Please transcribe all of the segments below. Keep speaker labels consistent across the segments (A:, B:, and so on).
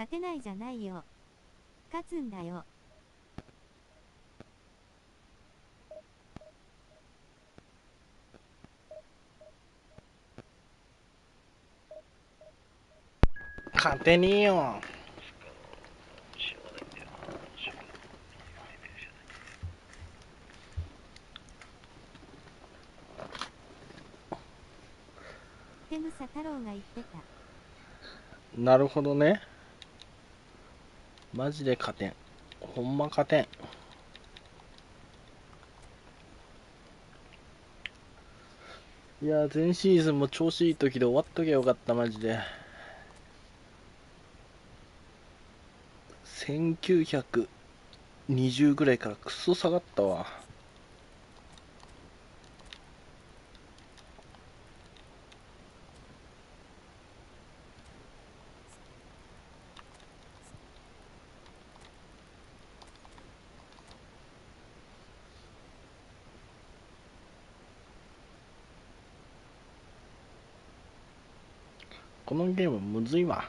A: 勝てないじゃないよ。勝つんだよ。
B: 勝てねえよ。
A: テムサ太郎が言ってた。
B: なるほどね。マジで勝てん。ほんま勝てん。いや、前シーズンも調子いい時で終わっときゃよかった、マジで。1920ぐらいからクソ下がったわ。このゲームむずいわ。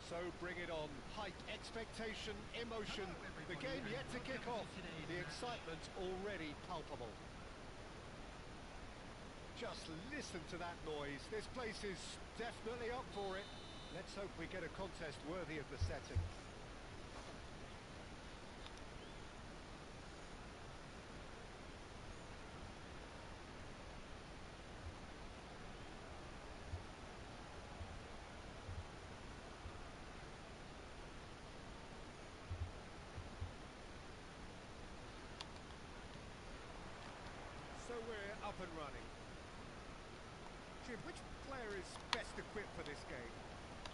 C: So bring it on. Hype, expectation, emotion. The game yet to kick off. The excitement already palpable. Just listen to that noise. This place is definitely up for it. Let's hope we get a contest worthy of the setting. So we're up and running. Jim, which player is best equipped for this game?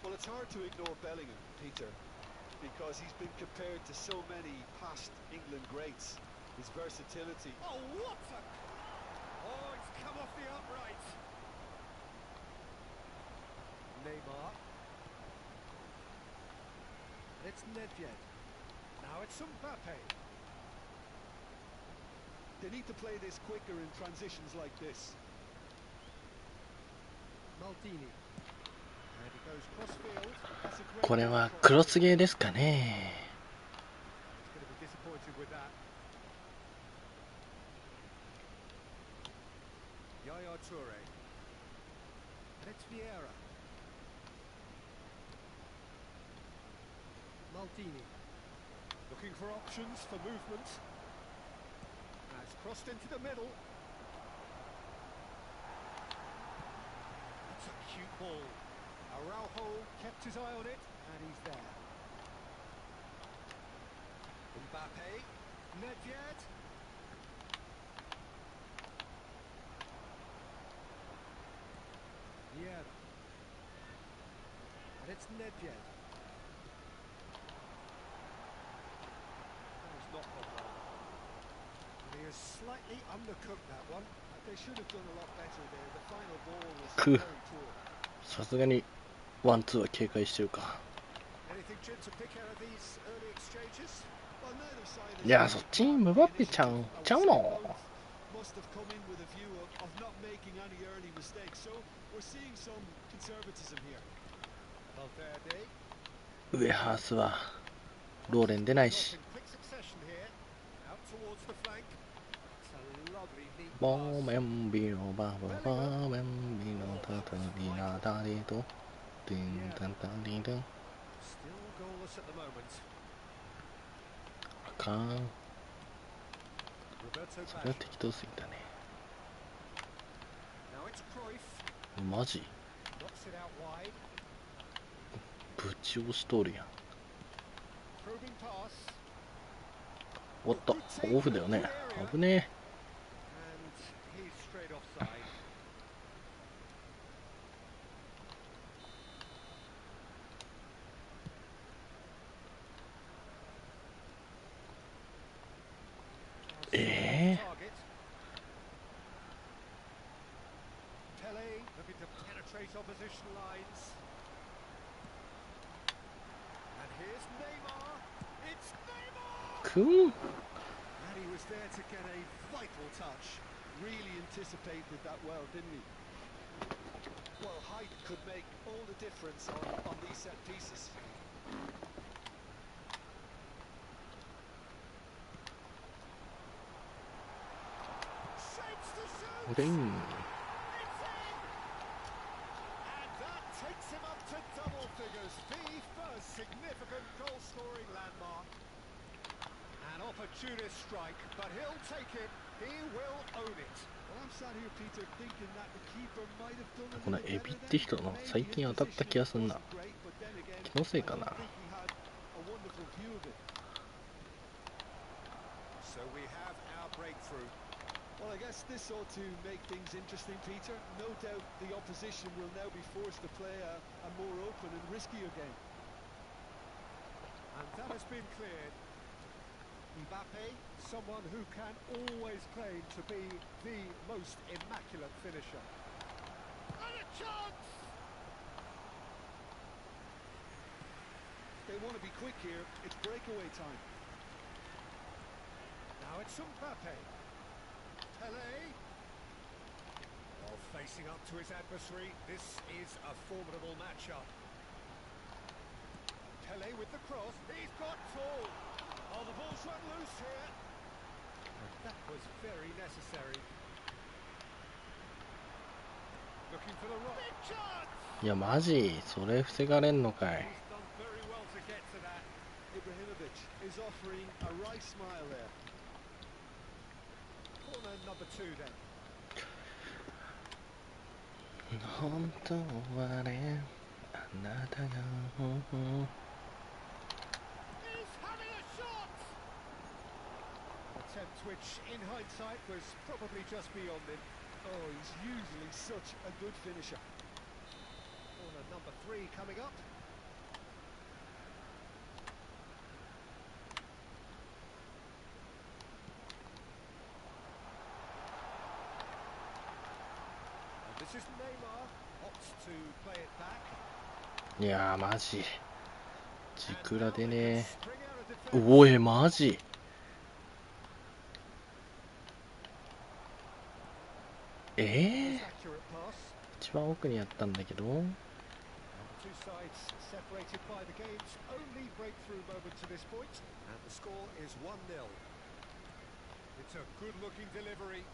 D: Well, it's hard to ignore Bellingham, Peter, because he's been compared to so many past England greats. His versatility.
C: Oh, what a... Oh, it's come off the upright. Neymar. It's Nedved. Now it's Mbappe.
D: They need to play this quicker in transitions like this.
C: Maldini. And he goes cross-field.
D: That's a great
B: これ
D: ball
B: は
D: across.
B: クロスゲーですかね。
C: He's going to be disappointed with that. Yaya Toure. And it's Vieira. Maldini. Looking for options for movement. Has crossed into the middle. That's a cute ball. Araujo kept his eye on it, and he's there. Mbappe, Nedved. Yeah. And it's Nedved. That was not gone well. And he has slightly undercooked that one.
D: They should have done a lot better there. The final ball was
B: く
D: very poor.
B: さすがにワンツーは警戒してるか。
C: Anything, Jim, to pick out of these early exchanges?
D: Well, neither side
B: いや、そっちにムバッペちゃうの。
D: must have come in with a view of not making any early mistakes. So we're seeing some conservatism here.
C: Valverde.
B: 上ハースはローレン出ないし。
C: In quick succession here. Out towards the flank. It's a lovely neat
B: ボ
C: pass.
B: ーメンビロバボバーメンビロタタリナタリトテンタンタリトン
C: Still goalless at the moment.
B: あかん。
C: Roberto
B: それ
C: Baggio.
B: は適当すぎたね。
C: Now it's Cruyff.
B: マジ
C: Knocks it out wide.
B: ぶち押し通るやん。
C: Probing pass.
B: おっとオフだよね。危ねえ。
C: And he's straight offside.
B: Eh?
C: Target. Pele looking to penetrate opposition lines. And here's Neymar. It's Neymar!
B: くん
D: And he was there to get a vital touch. Really anticipated that well, didn't he? Well, height could make all the difference on these set pieces.
C: Shapes to shoot!
B: おでん
C: It's in! And that takes him up to double figures. The first significant goal-scoring landmark. An opportunist strike, but he'll take it. He will own it.
D: Well, I'm sat here, Peter, thinking that the keeper might have done a
B: この
D: little
B: エ
D: better
B: ビっ
D: there.
B: て人の
D: Maybe
B: 最近
D: his
B: 当たった気がすんな。
D: positioning wasn't great, but then again,
B: 気のせいか
D: I
B: な。
D: don't think he had a wonderful view of it.
C: So we have our breakthrough.
D: Well, I guess this ought to make things interesting, Peter. No doubt the opposition will now be forced to play a more open and riskier game.
C: And that has been cleared. Mbappe, someone who can always claim to be the most immaculate finisher. And a chance!
D: They want to be quick here. It's breakaway time.
C: Now it's Mbappe. Pele. While facing up to his adversary, this is a formidable matchup. Pele with the cross. He's got tall. Oh, the ball's run loose here. And that was very necessary. Looking for the rock. Big chance!
B: いやマジそれ防がれんのかい。
C: He's done very well to get to that.
D: Ibrahimovic is offering a right smile there.
C: Corner number 2 then.
B: 本当はねあなたが
C: He's having a shot! An attempt which, in hindsight, was probably just beyond him.
D: Oh, he's usually such a good finisher.
C: Corner number 3 coming up. And this is Neymar. Opts to play it back.
B: いやマジジ
C: And
B: クラ
C: now
B: で
C: they
B: ね
C: can spring out of defence.
B: おいマジ
C: Most accurate pass.
B: 一番奥にやったんだけど
C: And the two sides separated by the game's only breakthrough moment to this point, and the score is 1-0. It's a good-looking delivery.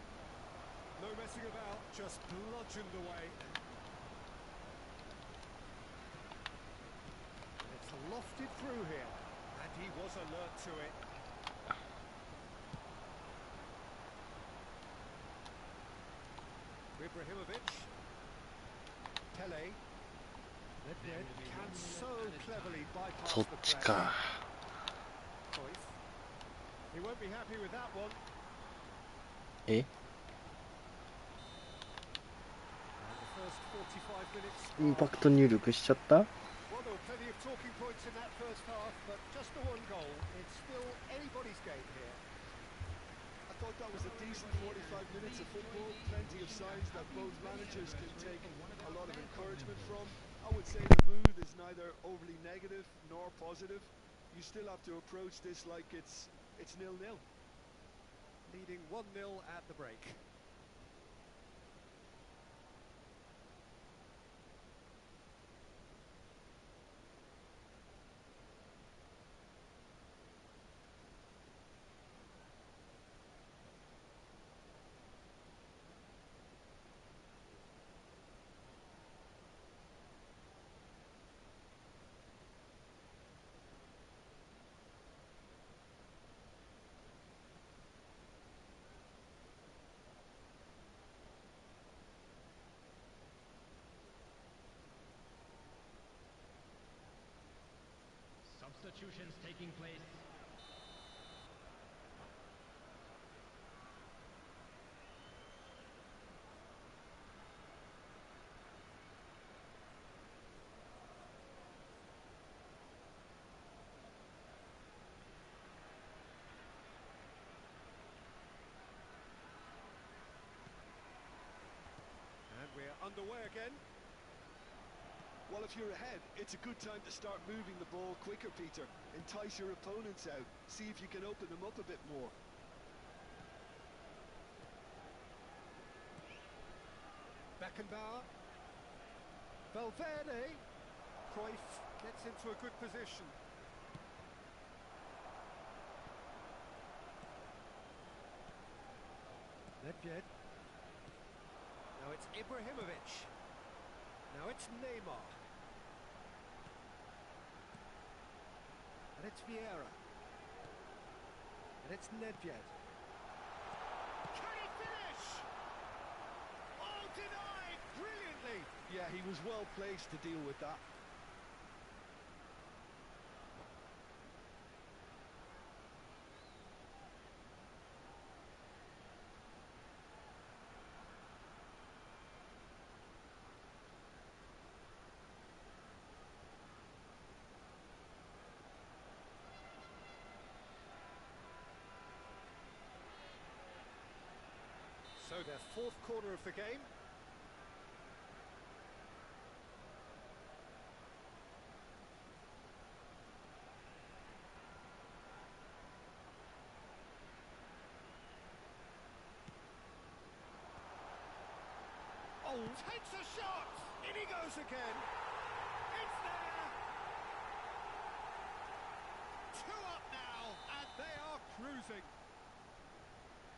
C: No messing about, just bludgeoned away. And it's lofted through here, and he was alert to it. Ibrahimovic. Pele. Nedved can so cleverly
B: そ
C: bypass
B: っ
C: the
B: ち
C: press.
B: か
C: Cruyff. He won't be happy with that one.
B: え
C: And the first 45 minutes
B: インパ
C: are
B: クト入力しちゃった
C: well, there were plenty of talking points in that first half, but just the one goal. It's still anybody's game here.
D: I thought that was a decent 45 minutes of football. Plenty of signs that both managers can take a lot of encouragement from. I would say the mood is neither overly negative nor positive. You still have to approach this like it's 0-0.
C: Leading 1-0 at the break.
E: Substitutions taking place.
C: And we're underway again.
D: Well, if you're ahead, it's a good time to start moving the ball quicker, Peter. Entice your opponents out. See if you can open them up a bit more.
C: Beckenbauer. Valverde. Cruyff gets into a good position. Nedved. Now it's Ibrahimovic. Now it's Neymar. And it's Vieira. And it's Nedved. Can he finish? Oh, denied brilliantly.
D: Yeah, he was well placed to deal with that.
C: So their fourth quarter of the game. Oh, takes a shot! In he goes again. It's there! 2 up now, and they are cruising.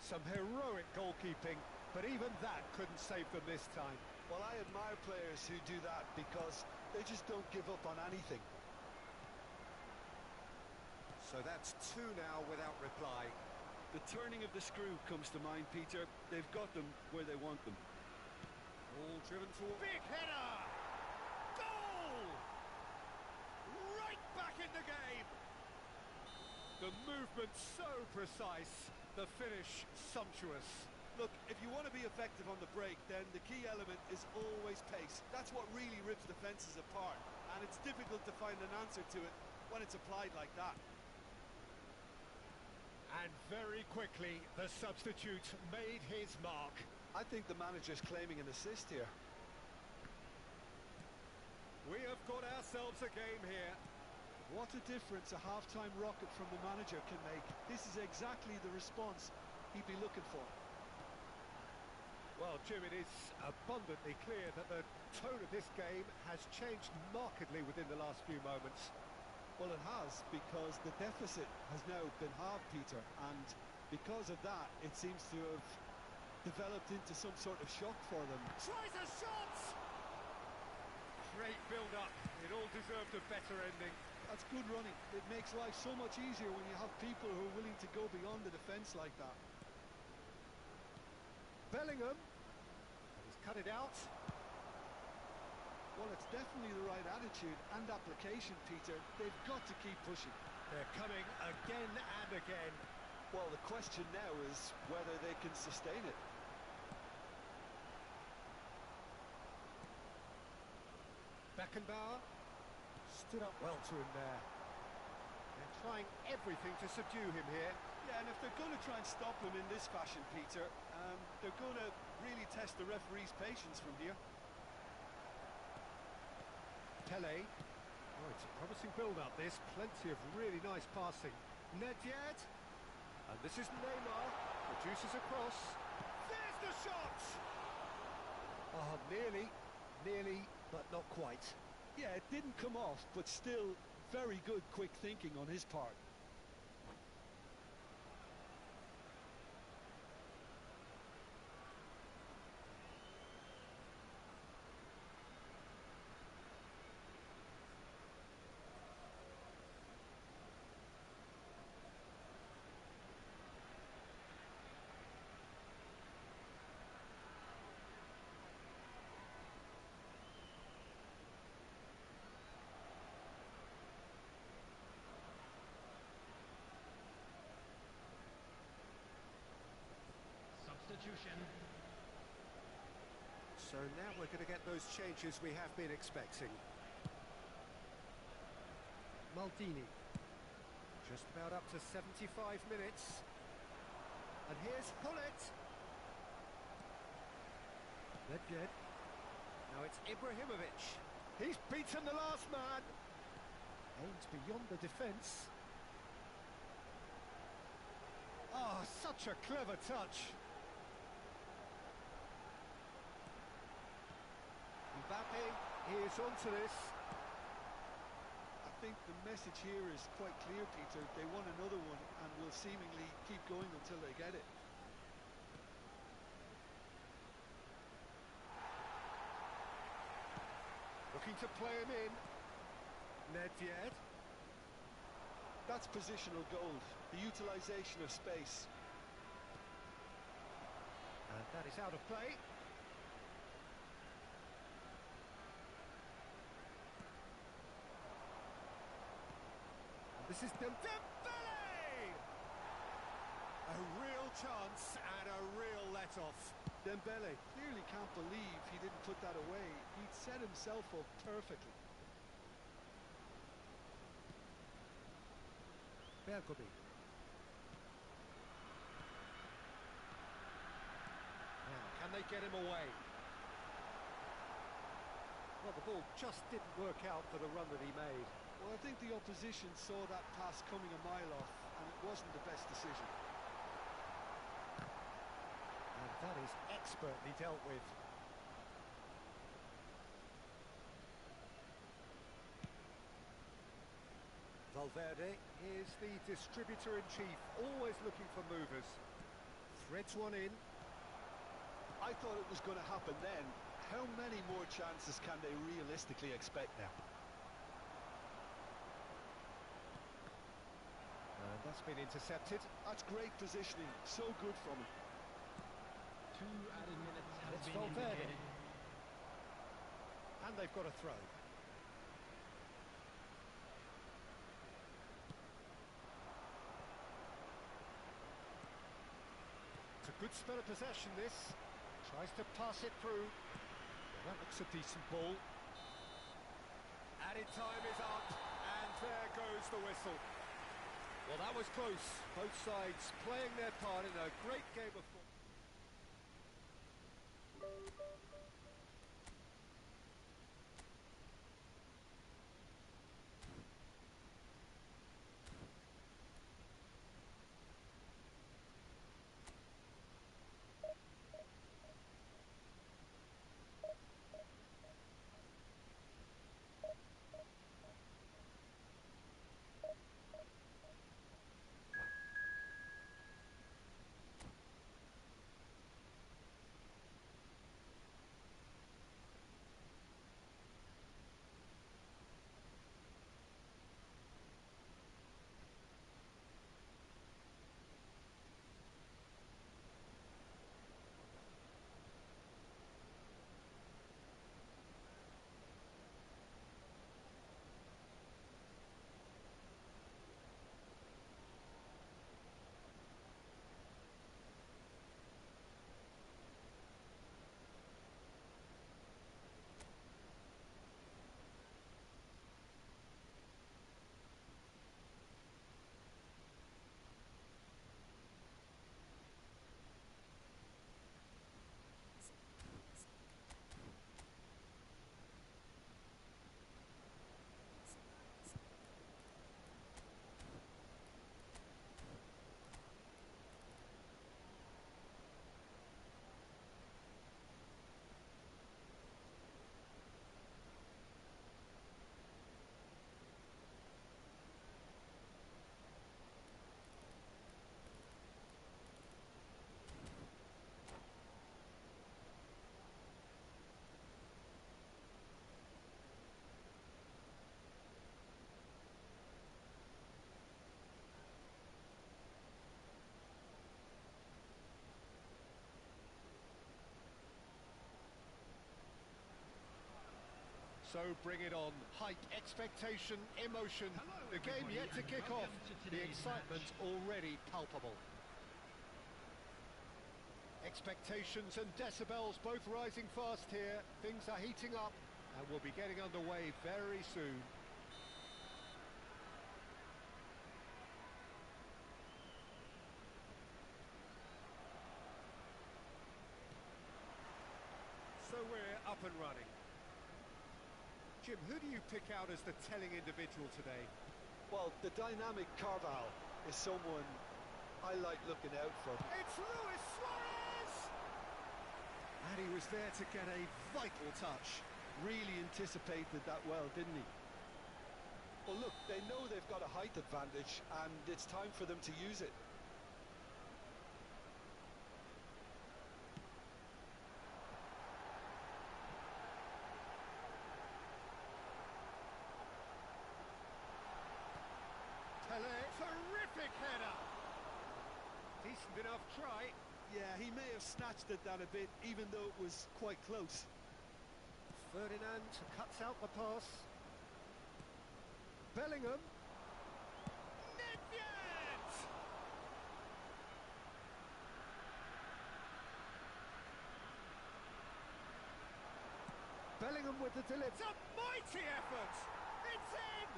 C: Some heroic goalkeeping, but even that couldn't save them this time.
D: Well, I admire players who do that because they just don't give up on anything.
C: So that's 2 now without reply.
D: The turning of the screw comes to mind, Peter. They've got them where they want them.
C: All driven to a big header! Goal! Right back in the game! The movement so precise, the finish sumptuous.
D: Look, if you want to be effective on the break, then the key element is always pace. That's what really rips defences apart, and it's difficult to find an answer to it when it's applied like that.
C: And very quickly, the substitute made his mark.
D: I think the manager's claiming an assist here.
C: We have got ourselves a game here.
D: What a difference a half-time rocket from the manager can make. This is exactly the response he'd be looking for.
C: Well, Jim, it is abundantly clear that the tone of this game has changed markedly within the last few moments.
D: Well, it has, because the deficit has now been halved, Peter, and because of that, it seems to have developed into some sort of shock for them.
C: Tries a shot! Great build-up. It all deserved a better ending.
D: That's good running. It makes life so much easier when you have people who are willing to go beyond the defence like that.
C: Bellingham. He's cut it out.
D: Well, it's definitely the right attitude and application, Peter. They've got to keep pushing.
C: They're coming again and again.
D: Well, the question now is whether they can sustain it.
C: Beckenbauer stood up well to him there. They're trying everything to subdue him here.
D: Yeah, and if they're going to try and stop him in this fashion, Peter, they're going to really test the referee's patience from here.
C: Pele. Oh, it's a promising build-up, this. Plenty of really nice passing. Nedved. And this is Neymar. Reduces across. There's the shot! Oh, nearly, but not quite.
D: Yeah, it didn't come off, but still very good quick thinking on his part.
E: Substitution.
C: So now we're going to get those changes we have been expecting. Maldini. Just about up to 75 minutes. And here's Pullet. Nedved. Now it's Ibrahimovic. He's beaten the last man. Aims beyond the defence. Oh, such a clever touch. Mbappe is onto this.
D: I think the message here is quite clear, Peter. They want another one and will seemingly keep going until they get it.
C: Looking to play him in. Nedved.
D: That's positional gold, the utilisation of space.
C: And that is out of play. And this is Dembele! A real chance and a real let-off.
D: Dembele clearly can't believe he didn't put that away. He'd set himself up perfectly.
C: Bergomi. Now, can they get him away? Well, the ball just didn't work out for the run that he made.
D: Well, I think the opposition saw that pass coming a mile off, and it wasn't the best decision.
C: And that is expertly dealt with. Valverde is the distributor-in-chief, always looking for movers. Threads one in.
D: I thought it was going to happen then. How many more chances can they realistically expect now?
C: And that's been intercepted.
D: That's great positioning. So good from him.
E: 2 added minutes has
C: It's
E: been
C: Valverde.
E: indicated.
C: And they've got a throw. It's a good spell of possession, this. Tries to pass it through. Well, that looks a decent ball. Added time is up, and there goes the whistle. Well, that was close. Both sides playing their part in a great game of football. So bring it on. Hype, expectation, emotion. The game yet to kick off. The excitement already palpable. Expectations and decibels both rising fast here. Things are heating up and we'll be getting underway very soon. So we're up and running. Jim, who do you pick out as the telling individual today?
D: Well, the dynamic Carval is someone I like looking out for.
C: It's Luis Suarez! And he was there to get a vital touch.
D: Really anticipated that well, didn't he? Well, look, they know they've got a height advantage, and it's time for them to use it.
C: Terrific header. Decent enough try.
D: Yeah, he may have snatched at that a bit, even though it was quite close.
C: Ferdinand cuts out the pass. Bellingham. Nedved! Bellingham with the delivery. It's a mighty effort. It's in.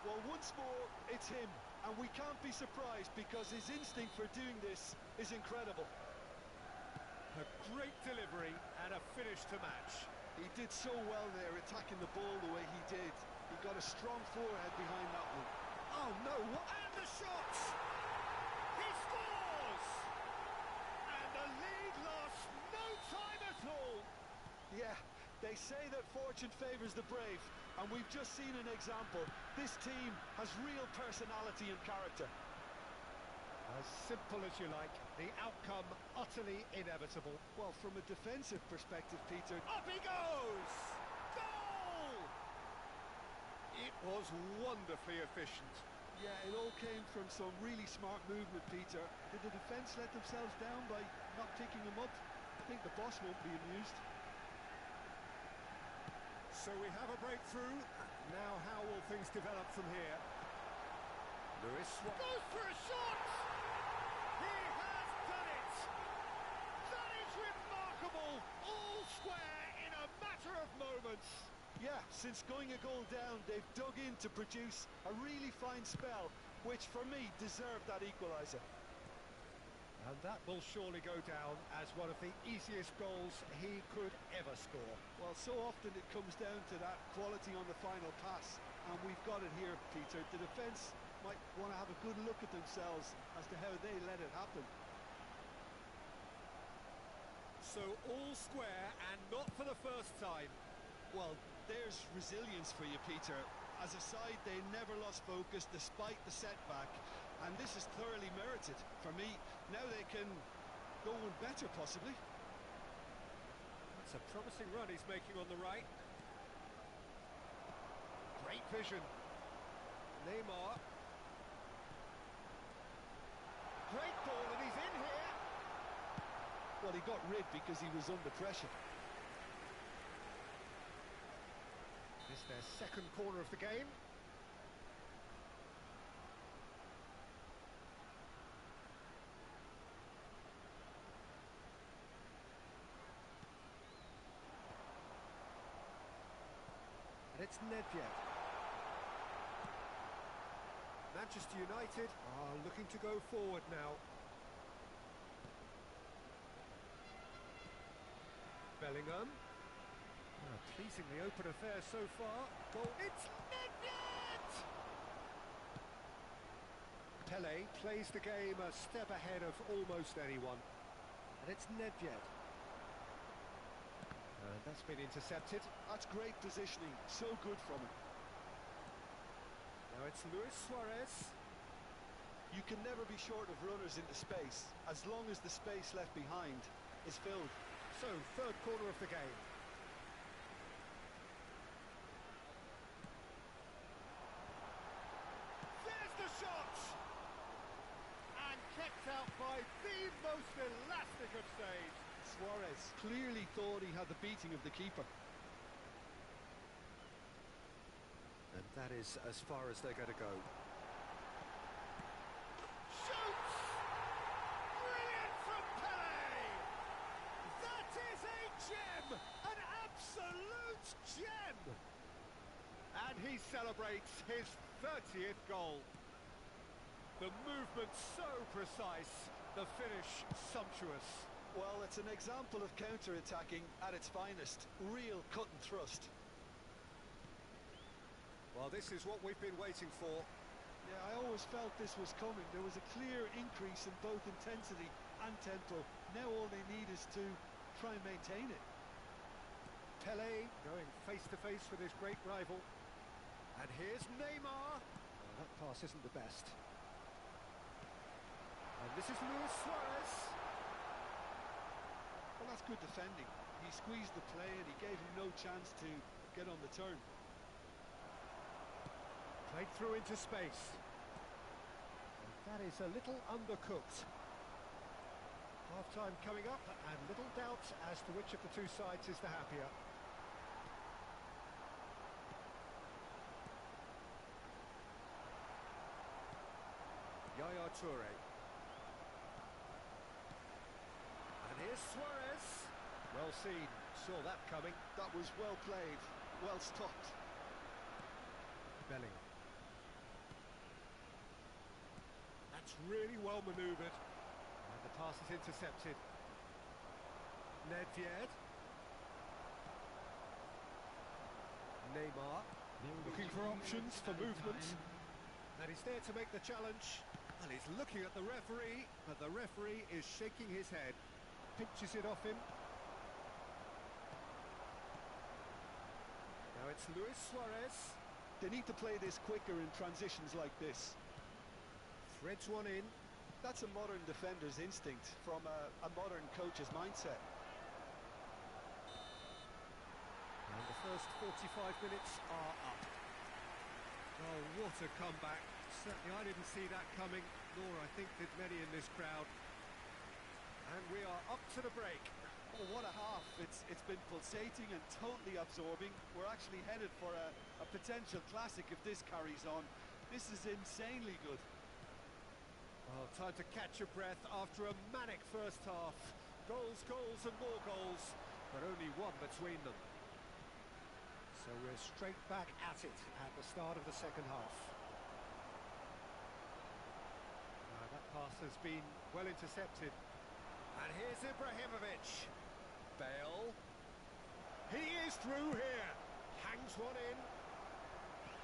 D: Well, once more, it's him, and we can't be surprised because his instinct for doing this is incredible.
C: A great delivery and a finish to match.
D: He did so well there, attacking the ball the way he did. He got a strong forehead behind that one.
C: Oh no, and the shot! He scores! And the lead lost no time at all.
D: Yeah, they say that fortune favours the brave, and we've just seen an example. This team has real personality and character.
C: As simple as you like, the outcome utterly inevitable.
D: Well, from a defensive perspective, Peter...
C: Up he goes! Goal! It was wonderfully efficient.
D: Yeah, it all came from some really smart movement, Peter. Did the defence let themselves down by not picking him up? I think the boss won't be amused.
C: So we have a breakthrough. Now how will things develop from here? Luis goes for a shot! He has done it! That is remarkable! All square in a matter of moments.
D: Yeah, since going a goal down, they've dug in to produce a really fine spell, which for me deserved that equaliser.
C: And that will surely go down as one of the easiest goals he could ever score.
D: Well, so often it comes down to that quality on the final pass, and we've got it here, Peter. The defence might want to have a good look at themselves as to how they let it happen.
C: So all square and not for the first time.
D: Well, there's resilience for you, Peter. As a side, they never lost focus despite the setback, and this is thoroughly merited. For me, now they can go one better, possibly.
C: It's a promising run he's making on the right. Great vision. Neymar. Great ball, and he's in here.
D: Well, he got rid because he was under pressure.
C: This is their second corner of the game. And it's Nedved. Manchester United are looking to go forward now. Bellingham. A pleasingly open affair so far. Goal. It's Nedved! Pele plays the game a step ahead of almost anyone. And it's Nedved. And that's been intercepted.
D: That's great positioning. So good from him.
C: Now it's Luis Suarez.
D: You can never be short of runners into space, as long as the space left behind is filled.
C: So, third corner of the game. There's the shot! And kept out by the most elastic of saves.
D: Suarez clearly thought he had the beating of the keeper.
C: That is as far as they're going to go. Shoots! Brilliant from Pele! That is a gem! An absolute gem! And he celebrates his 30th goal. The movement so precise, the finish sumptuous.
D: Well, it's an example of counter-attacking at its finest. Real cut and thrust.
C: Well, this is what we've been waiting for.
D: Yeah, I always felt this was coming. There was a clear increase in both intensity and tempo. Now all they need is to try and maintain it.
C: Pele going face-to-face with his great rival. And here's Neymar. Oh, that pass isn't the best. And this is Luis Suarez.
D: Well, that's good defending. He squeezed the play and he gave him no chance to get on the turn.
C: Played through into space. And that is a little undercooked. Half-time coming up, and little doubt as to which of the two sides is the happier. Yaya Toure. And here's Suarez. Well seen, saw that coming.
D: That was well played, well stopped.
C: Bellingham. That's really well manoeuvred. And the pass is intercepted. Nedved. Neymar. Looking for options for movement. And he's there to make the challenge. And he's looking at the referee, but the referee is shaking his head. Pinches it off him. Now it's Luis Suarez.
D: They need to play this quicker in transitions like this.
C: Threads one in.
D: That's a modern defender's instinct from a modern coach's mindset.
C: And the first 45 minutes are up. Oh, what a comeback. Certainly I didn't see that coming, nor I think did many in this crowd. And we are up to the break.
D: Oh, what a half. It's been pulsating and totally absorbing. We're actually headed for a potential classic if this carries on. This is insanely good.
C: Well, time to catch your breath after a manic first half. Goals, goals and more goals, but only one between them. So we're straight back at it at the start of the second half. Now that pass has been well intercepted. And here's Ibrahimovic. Bale. He is through here. Hangs one in.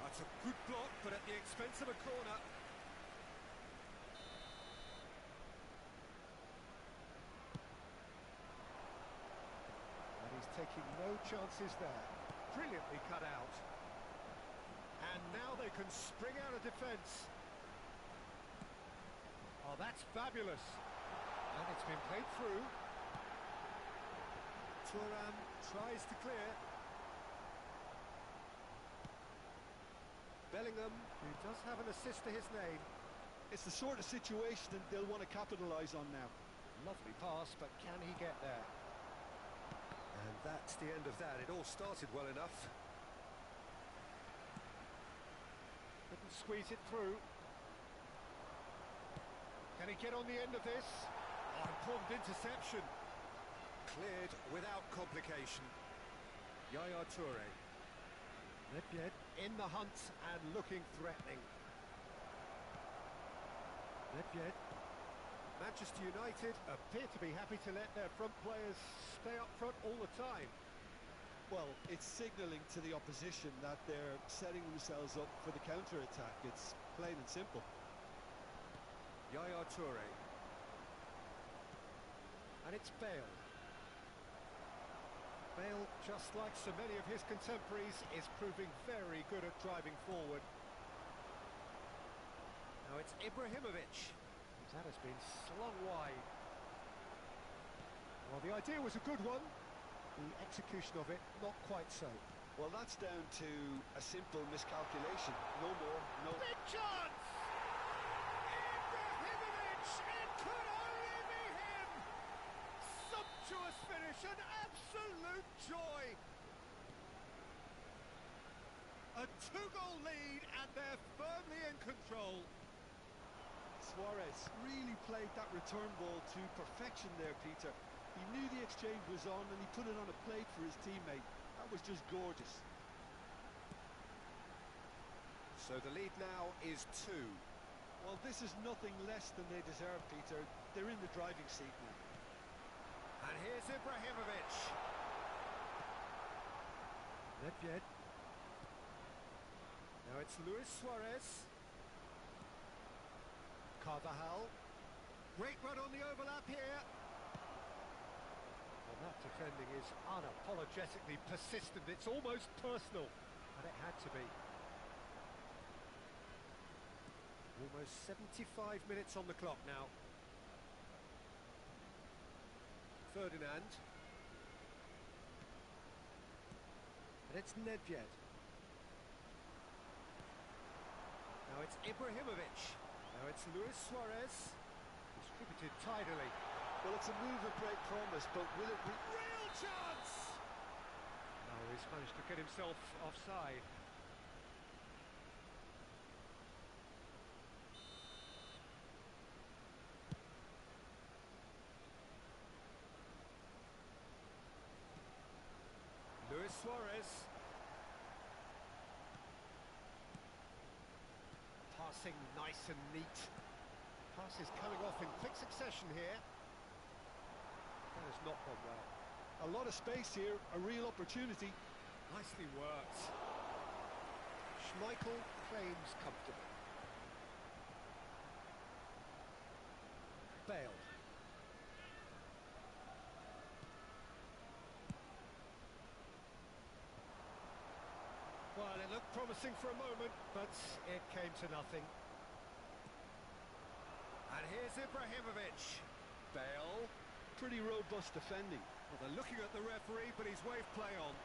C: That's a good block, but at the expense of a corner. And he's taking no chances there. Brilliantly cut out. And now they can spring out of defence. Oh, that's fabulous. And it's been played through. Thuram tries to clear. Bellingham, who does have an assist to his name.
D: It's the sort of situation that they'll want to capitalise on now.
C: Lovely pass, but can he get there? And that's the end of that. It all started well enough. Couldn't squeeze it through. Can he get on the end of this? Oh, important interception. Cleared without complication. Yaya Toure. Nedved in the hunt and looking threatening. Nedved. Manchester United appear to be happy to let their front players stay up front all the time.
D: Well, it's signalling to the opposition that they're setting themselves up for the counter-attack. It's plain and simple.
C: Yaya Toure. And it's Bale. Bale, just like so many of his contemporaries, is proving very good at driving forward. Now it's Ibrahimovic. That has been slung wide. Well, the idea was a good one. The execution of it, not quite so.
D: Well, that's down to a simple miscalculation. No more, no...
C: Big chance! Ibrahimovic! It could only be him! Sumptuous finish, an absolute joy! A two-goal lead, and they're firmly in control.
D: Suarez really played that return ball to perfection there, Peter. He knew the exchange was on and he put it on a plate for his teammate. That was just gorgeous.
C: So the lead now is 2.
D: Well, this is nothing less than they deserve, Peter. They're in the driving seat now.
C: And here's Ibrahimovic. Nedved. Now it's Luis Suarez. Carvajal. Great run on the overlap here. Well, that defending is unapologetically persistent. It's almost personal, and it had to be. Almost 75 minutes on the clock now. Ferdinand. And it's Nedved. Now it's Ibrahimovic. Now it's Luis Suarez. Distributed tidily.
D: Well, it's a move of great promise, but will it...
C: Real chance! Oh, he's managed to get himself offside. Luis Suarez. Passing nice and neat. Passes coming off in quick succession here. That has not gone well.
D: A lot of space here, a real opportunity.
C: Nicely worked. Schmeichel claims comfortably. Bale. Well, it looked promising for a moment, but it came to nothing. And here's Ibrahimovic. Bale.
D: Pretty robust defending.
C: Well, they're looking at the referee, but he's waved play on.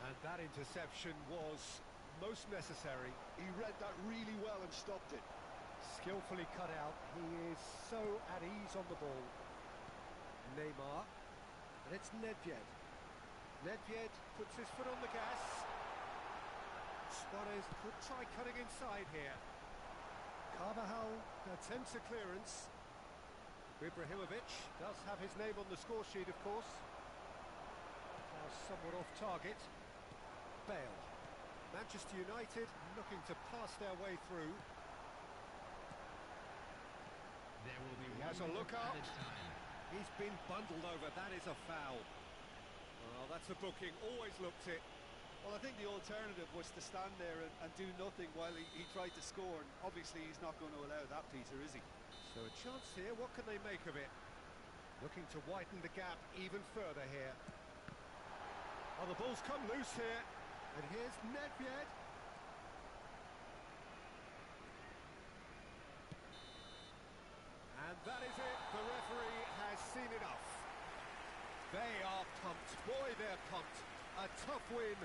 C: And that interception was most necessary.
D: He read that really well and stopped it.
C: Skillfully cut out. He is so at ease on the ball. Neymar. And it's Nedved. Nedved puts his foot on the gas. Suarez could try cutting inside here. Carvajal attempts a clearance. Ibrahimovic does have his name on the score sheet, of course. Now somewhat off target. Bale. Manchester United looking to pass their way through.
E: There will be
C: He
E: one
C: has a look
E: minute
C: up.
E: added time.
C: He's been bundled over. That is a foul. Well, that's a booking. Always looked it.
D: Well, I think the alternative was to stand there and do nothing while he tried to score. And obviously, he's not going to allow that, Peter, is he?
C: So a chance here. What can they make of it? Looking to widen the gap even further here. Oh, the ball's come loose here. And here's Nedved. And that is it. The referee has seen enough. They are pumped. Boy, they're pumped. A tough win.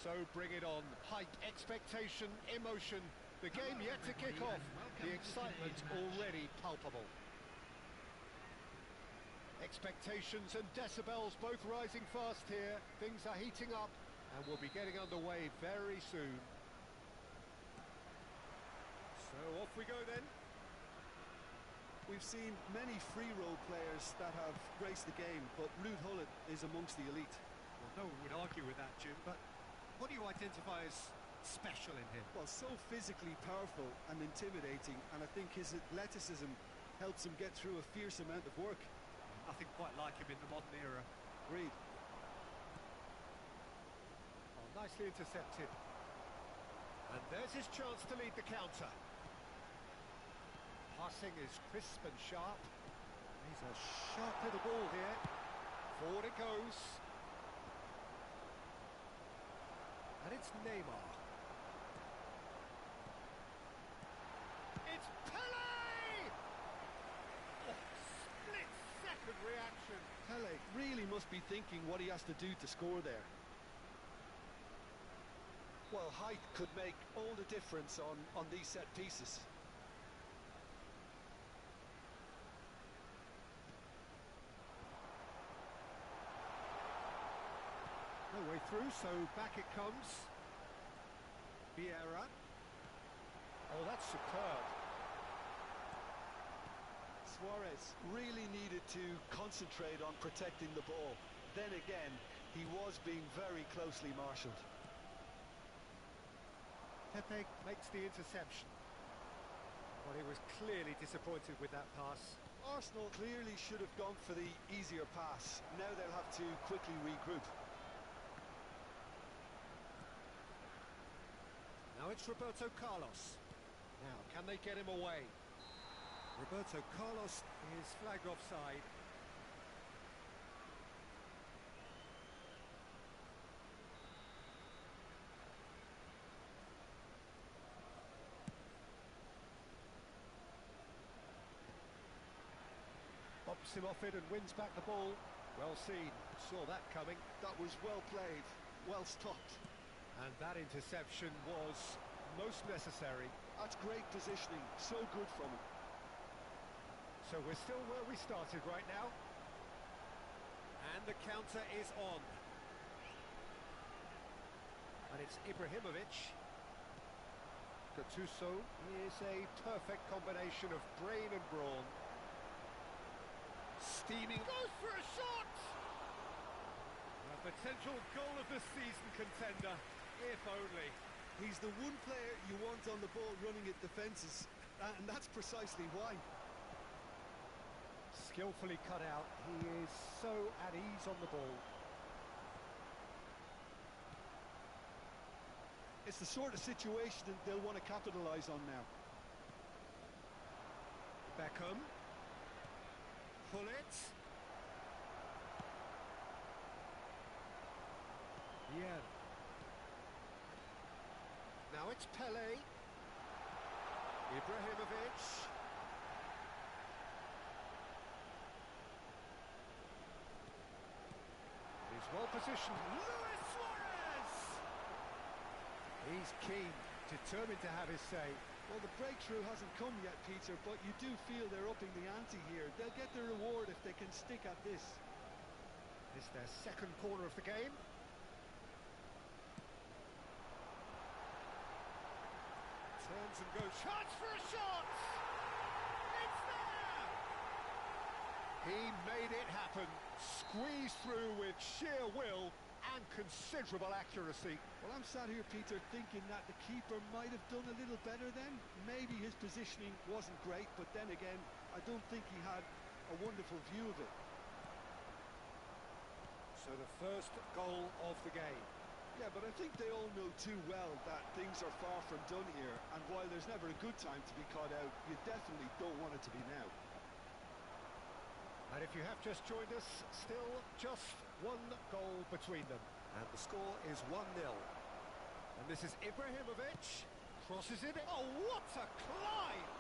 C: So bring it on. Hype, expectation, emotion. The game yet to kick off. The excitement already palpable. Expectations and decibels both rising fast here. Things are heating up and we'll be getting underway very soon. So off we go then.
D: We've seen many free role players that have graced the game, but Ruud Gullit is amongst the elite.
C: Well, no one would argue with that, Jim, but what do you identify as special in him?
D: Well, so physically powerful and intimidating, and I think his athleticism helps him get through a fierce amount of work.
C: Nothing quite like him in the modern era.
D: Agreed.
C: Oh, nicely intercepted. And there's his chance to lead the counter. Passing is crisp and sharp. He's a sharp little ball here. Forward it goes. And it's Neymar. It's Pele! Oh, split-second reaction.
D: Pele really must be thinking what he has to do to score there. Well, height could make all the difference on these set pieces.
C: No way through, so back it comes. Vieira. Oh, that's superb.
D: Suarez really needed to concentrate on protecting the ball. Then again, he was being very closely marshalled.
C: Pepe makes the interception. Well, he was clearly disappointed with that pass.
D: Arsenal clearly should have gone for the easier pass. Now they'll have to quickly regroup.
C: Now it's Roberto Carlos. Now, can they get him away? Roberto Carlos is flagged offside. Bumps him off it and wins back the ball. Well seen. Saw that coming.
D: That was well played, well stopped.
C: And that interception was most necessary.
D: That's great positioning, so good from him.
C: So we're still where we started right now. And the counter is on. And it's Ibrahimovic. Gattuso is a perfect combination of brain and brawn. Steaming, goes for a shot! A potential goal of the season contender, if only.
D: He's the one player you want on the ball running at defences, and that's precisely why.
C: Skillfully cut out, he is so at ease on the ball.
D: It's the sort of situation that they'll want to capitalise on now.
C: Beckham. Pull it. Yeah. Now it's Pele. Ibrahimovic. He's well positioned. Luis Suarez! He's keen, determined to have his say.
D: Well, the breakthrough hasn't come yet, Peter, but you do feel they're upping the ante here. They'll get their reward if they can stick at this.
C: It's their second corner of the game. Turns and goes. Chance for a shot! It's there! He made it happen. Squeezed through with sheer will and considerable accuracy.
D: Well, I'm sat here, Peter, thinking that the keeper might have done a little better then. Maybe his positioning wasn't great, but then again, I don't think he had a wonderful view of it.
C: So the first goal of the game.
D: Yeah, but I think they all know too well that things are far from done here, and while there's never a good time to be caught out, you definitely don't want it to be now.
C: And if you have just joined us, still just one goal between them. And the score is 1-0. And this is Ibrahimovic. Crosses it. Oh, what a climb!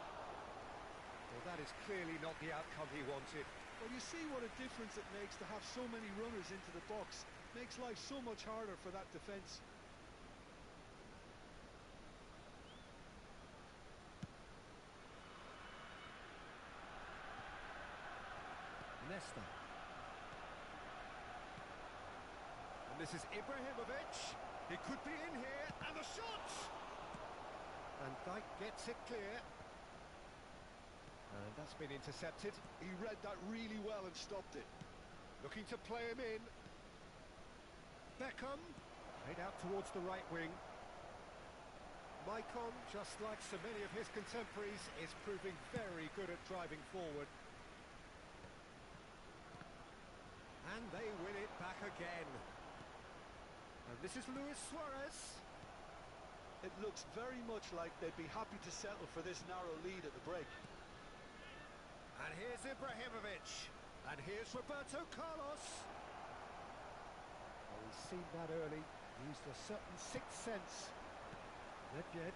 C: Well, that is clearly not the outcome he wanted.
D: Well, you see what a difference it makes to have so many runners into the box. Makes life so much harder for that defence.
C: Nesta. And this is Ibrahimovic. He could be in here, and the shot! And Dijk gets it clear. And that's been intercepted.
D: He read that really well and stopped it.
C: Looking to play him in. Beckham. Played out towards the right wing. Maicon, just like so many of his contemporaries, is proving very good at driving forward. And they win it back again. And this is Luis Suarez.
D: It looks very much like they'd be happy to settle for this narrow lead at the break.
C: And here's Ibrahimovic. And here's Roberto Carlos. Well, he's seen that early. Used a certain sixth sense. Nedved.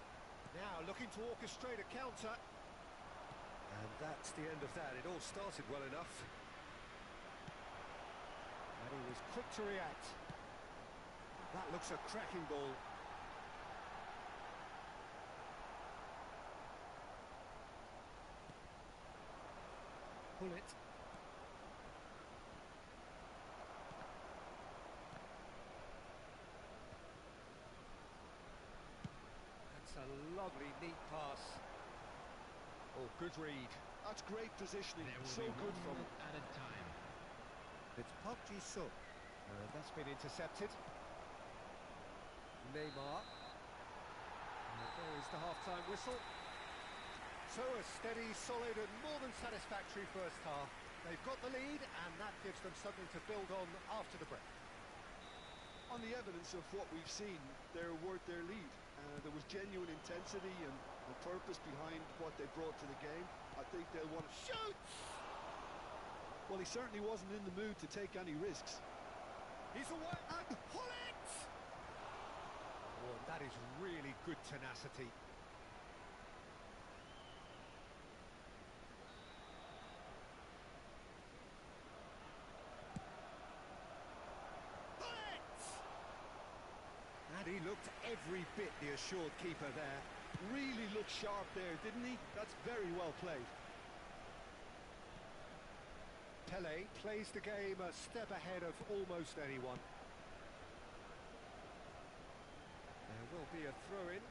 C: Now looking to orchestrate a counter. And that's the end of that. It all started well enough. And he was quick to react. That looks a cracking ball. Pull it. That's a lovely, neat pass. Oh, good read.
D: That's great positioning.
E: There will
D: So
E: be
D: good
E: 1
D: from him.
E: minute at a time.
C: It's Park Ji-suk. That's been intercepted. Neymar. And there is the half-time whistle. So a steady, solid and more than satisfactory first half. They've got the lead and that gives them something to build on after the break.
D: On the evidence of what we've seen, they're worth their lead. There was genuine intensity and purpose behind what they brought to the game. I think they'll want to shoot! Well, he certainly wasn't in the mood to take any risks.
C: He's away and pull it! Oh, that is really good tenacity. Pull it! And he looked every bit the assured keeper there.
D: Really looked sharp there, didn't he? That's very well played.
C: Pele plays the game a step ahead of almost anyone. There will be a throw-in.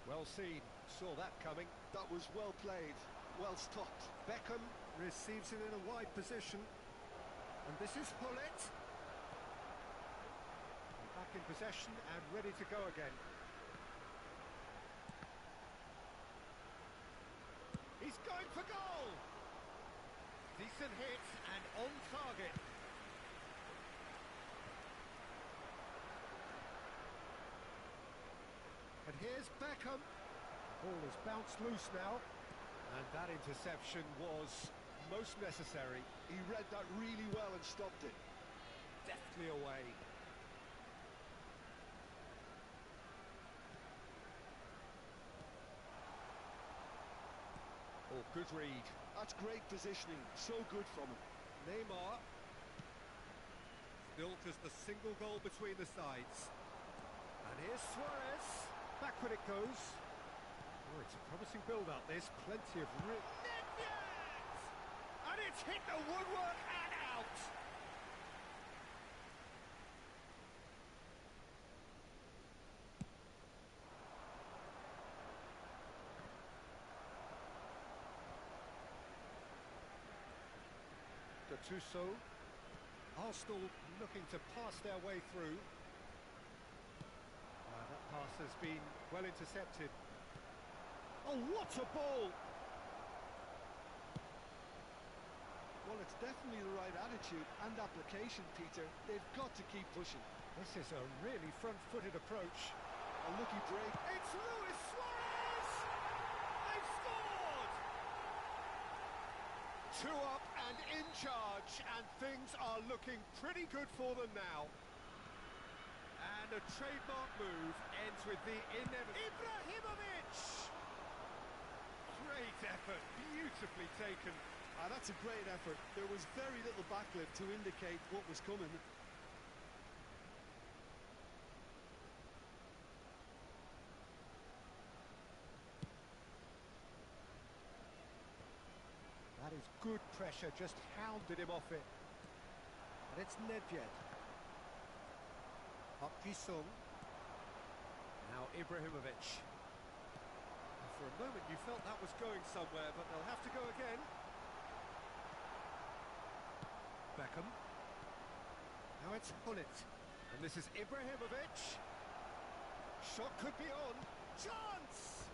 C: Well seen, saw that coming.
D: That was well played, well stopped.
C: Beckham receives it in a wide position. And this is Hullet. Back in possession and ready to go again. He's going for goal! Decent hit and on target. And here's Beckham. The ball is bounced loose now. And that interception was most necessary.
D: He read that really well and stopped it.
C: Deftly away. Oh, good read.
D: That's great positioning. So good from him.
C: Neymar. Built as the single goal between the sides. And here's Suarez. Backward it goes. Oh, it's a promising build-up, this. Plenty of Nedved! And it's hit the woodwork and out! Gattuso. Arsenal looking to pass their way through. That pass has been well intercepted. Oh, what a ball!
D: Well, it's definitely the right attitude and application, Peter. They've got to keep pushing.
C: This is a really front-footed approach.
D: A lucky break.
C: It's Luis Suarez! They've scored! 2 up and in charge, and things are looking pretty good for them now. And a trademark move ends with the inevitable... Ibrahimovic! Great effort, beautifully taken.
D: That's a great effort. There was very little backlift to indicate what was coming.
C: That is good pressure, just hounded him off it. And it's Nedved. Up Jisung. Now Ibrahimovic. And for a moment you felt that was going somewhere, but they'll have to go again. Beckham. Now it's Hullet. And this is Ibrahimovic. Shot could be on. Chance!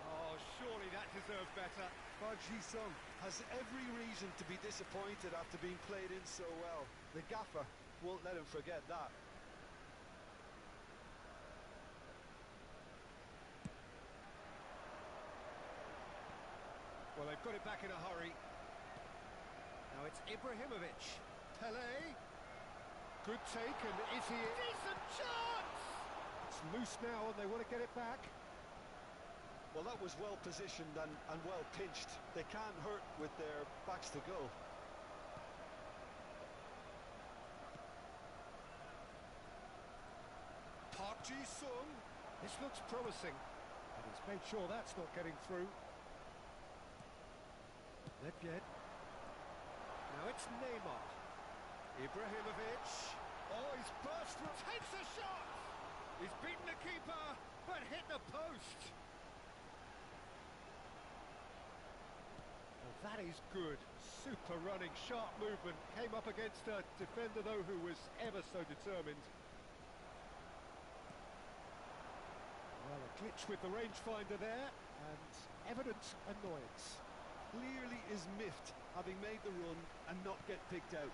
C: Oh, surely that deserved better.
D: Park Ji-sung has every reason to be disappointed after being played in so well. The gaffer won't let him forget that.
C: Well, they've got it back in a hurry. Now it's Ibrahimovic. Pele. Good take, and is he... Decent chance! It's loose now, and they want to get it back.
D: Well, that was well positioned and well pinched. They can't hurt with their backs to goal.
C: Park Ji-sung. This looks promising. And he's made sure that's not getting through. Nedved. Now it's Neymar. Ibrahimovic. Oh, he's burst through. Takes a shot! He's beaten the keeper, but hit the post. Well, that is good. Super running, sharp movement. Came up against a defender, though, who was ever so determined. Well, a glitch with the rangefinder there, and evident annoyance.
D: Clearly is miffed, having made the run and not get picked out.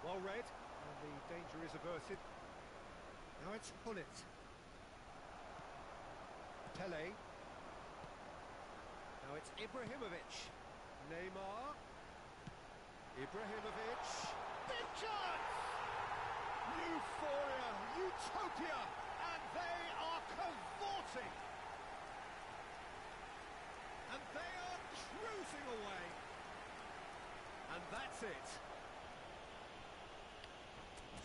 C: Well read, and the danger is averted. Now it's Hullet. Pele. Now it's Ibrahimovic. Neymar. Ibrahimovic. Big chance! Euphoria, utopia, and they are cavorting. And they are cruising away. And that's it.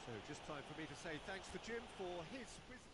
C: So just time for me to say thanks to Jim for his wisdom.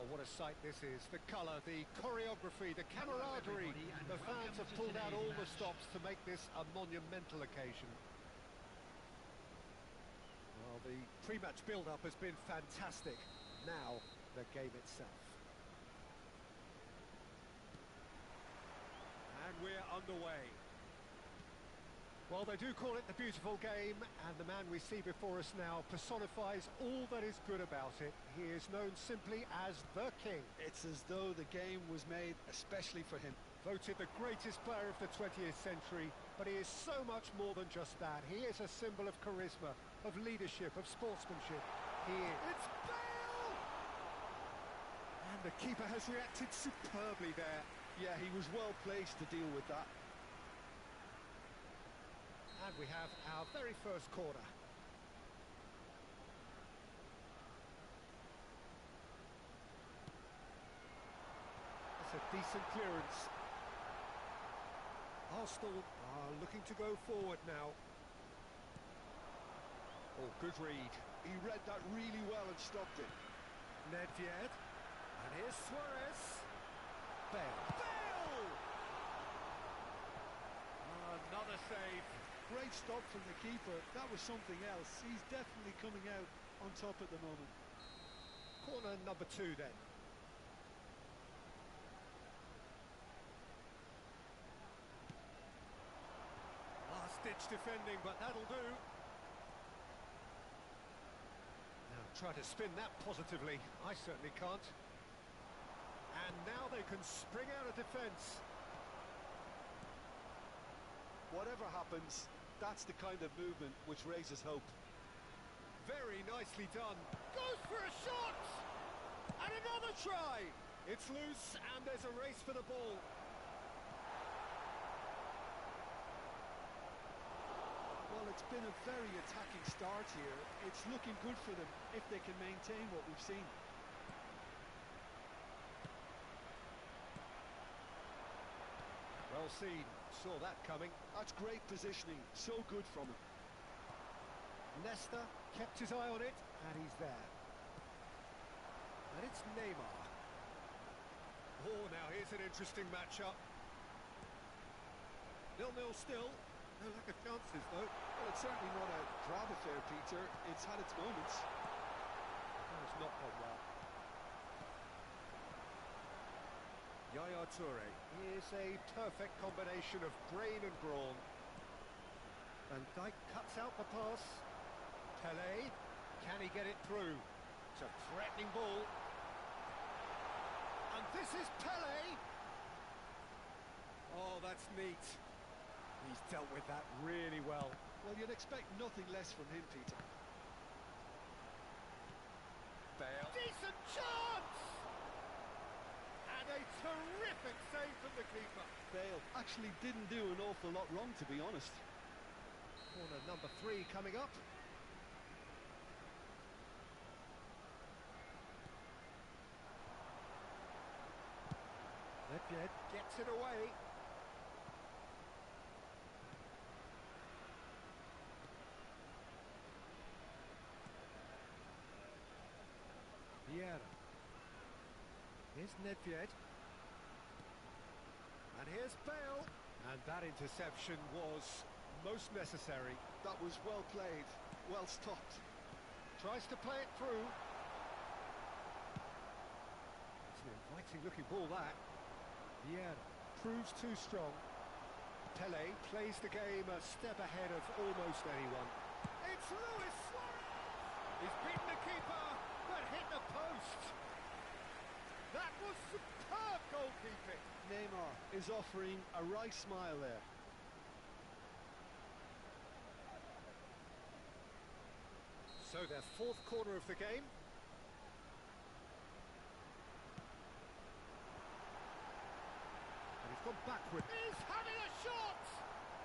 C: Well, what a sight this is. The colour, the choreography, the camaraderie. The fans have pulled out all the stops to make this a monumental occasion. Well, the pre-match build-up has been fantastic. Now, the game itself. And we're underway. Well, they do call it the beautiful game, and the man we see before us now personifies all that is good about it. He is known simply as the King.
D: It's as though the game was made especially for him.
C: Voted the greatest player of the 20th century, but he is so much more than just that. He is a symbol of charisma, of leadership, of sportsmanship. He is. It's Bale! And the keeper has reacted superbly there.
D: Yeah, he was well placed to deal with that.
C: And we have our very first corner. That's a decent clearance. Arsenal are looking to go forward now. Oh, good read.
D: He read that really well and stopped it.
C: Nedved. And here's Suarez. Bale. Bale! Another save.
D: Great stop from the keeper. That was something else. He's definitely coming out on top at the moment.
C: Corner number 2 then. Last-ditch defending, but that'll do. Now try to spin that positively. I certainly can't. And now they can spring out of defence.
D: Whatever happens, that's the kind of movement which raises hope.
C: Very nicely done. Goes for a shot! And another try! It's loose and there's a race for the ball.
D: Well, it's been a very attacking start here. It's looking good for them if they can maintain what we've seen.
C: Well seen. Saw that coming.
D: That's great positioning. So good from him.
C: Nesta kept his eye on it, and he's there. And it's Neymar. Oh, now here's an interesting matchup. 0-0 still. No lack of chances, though.
D: Well, it's certainly not a grab affair, Peter. It's had its moments.
C: Oh, it's not gone well. Yaya Toure is a perfect combination of brain and brawn. Van Dijk cuts out the pass. Pelé, can he get it through? It's a threatening ball. And this is Pelé. Oh, that's neat. He's dealt with that really well.
D: Well, you'd expect nothing less from him, Peter.
C: Bale. Decent chance! And a terrific save from the keeper.
D: Bale actually didn't do an awful lot wrong, to be honest.
C: Corner number 3 coming up. Nedved gets it away. Vieira. Here's Nedved. And here's Bale. And that interception was most necessary.
D: That was well played, well stopped.
C: Tries to play it through. It's an inviting looking ball, that. Vieira proves too strong. Pelé plays the game a step ahead of almost anyone. It's Luis Suarez! He's beaten the keeper, but hit the post. That was superb goalkeeping.
D: Neymar is offering a wry smile there.
C: So their 4th corner of the game. And he's gone backward. He's having a shot!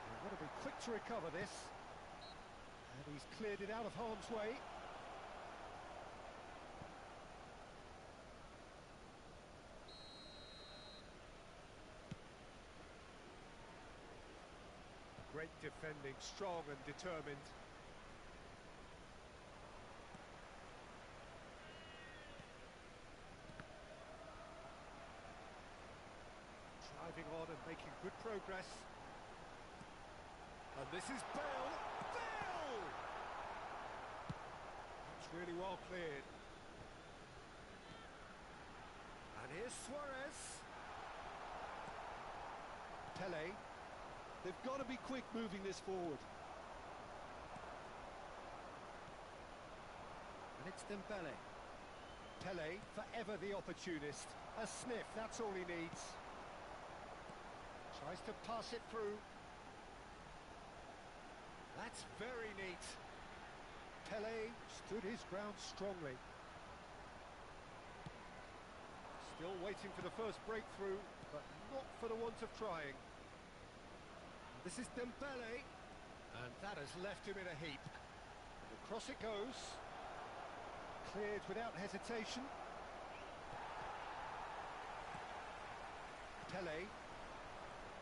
C: They've got to be quick to recover this. And he's cleared it out of harm's way. Great defending, strong and determined. driving on and making good progress. And this is Bale. Bale! That's really well cleared. And here's Suarez. Pele.
D: They've got to be quick moving this forward.
C: And it's Dembele. Pele, forever the opportunist. A sniff, that's all he needs. Tries to pass it through. That's very neat. Pele stood his ground strongly. Still waiting for the first breakthrough, but not for the want of trying. This is Dembele, and that has left him in a heap. And across it goes. Cleared without hesitation. Pele.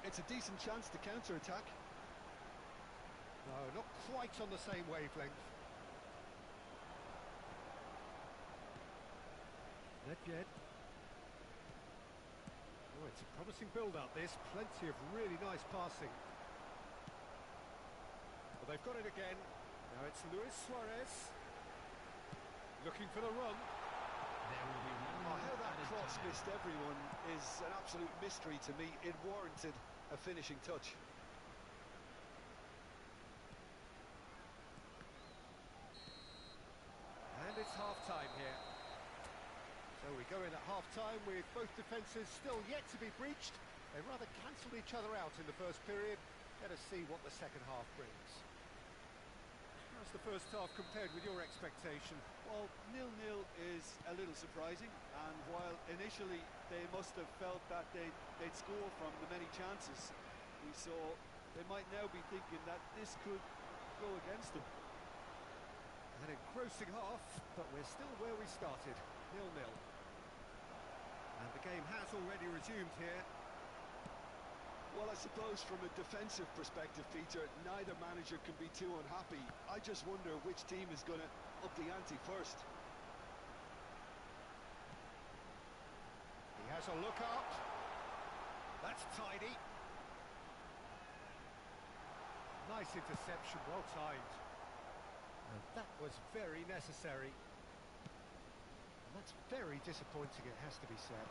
D: It's a decent chance to counter-attack.
C: No, not quite on the same wavelength. Nedved. Oh, it's a promising build-up, this. Plenty of really nice passing. Well, they've got it again. Now it's Luis Suarez. Looking for the run.
E: There will be one
D: Oh,
E: more
D: how that
E: added
D: cross
E: time.
D: missed everyone is an absolute mystery to me. It warranted a finishing touch.
C: And it's half-time here. So we go in at half-time with both defences still yet to be breached. They rather cancelled each other out in the first period. Let us see what the second half brings. How's the first half compared with your expectation?
D: Well, 0-0 is a little surprising, and while initially they must have felt that they'd score from the many chances we saw, they might now be thinking that this could go against them.
C: An engrossing half, but we're still where we started, 0-0. And the game has already resumed here.
D: Well, I suppose from a defensive perspective, Peter, neither manager can be too unhappy. I just wonder which team is going to up the ante first.
C: He has a look up. That's tidy. Nice interception, well timed. And that was very necessary. And that's very disappointing, it has to be said.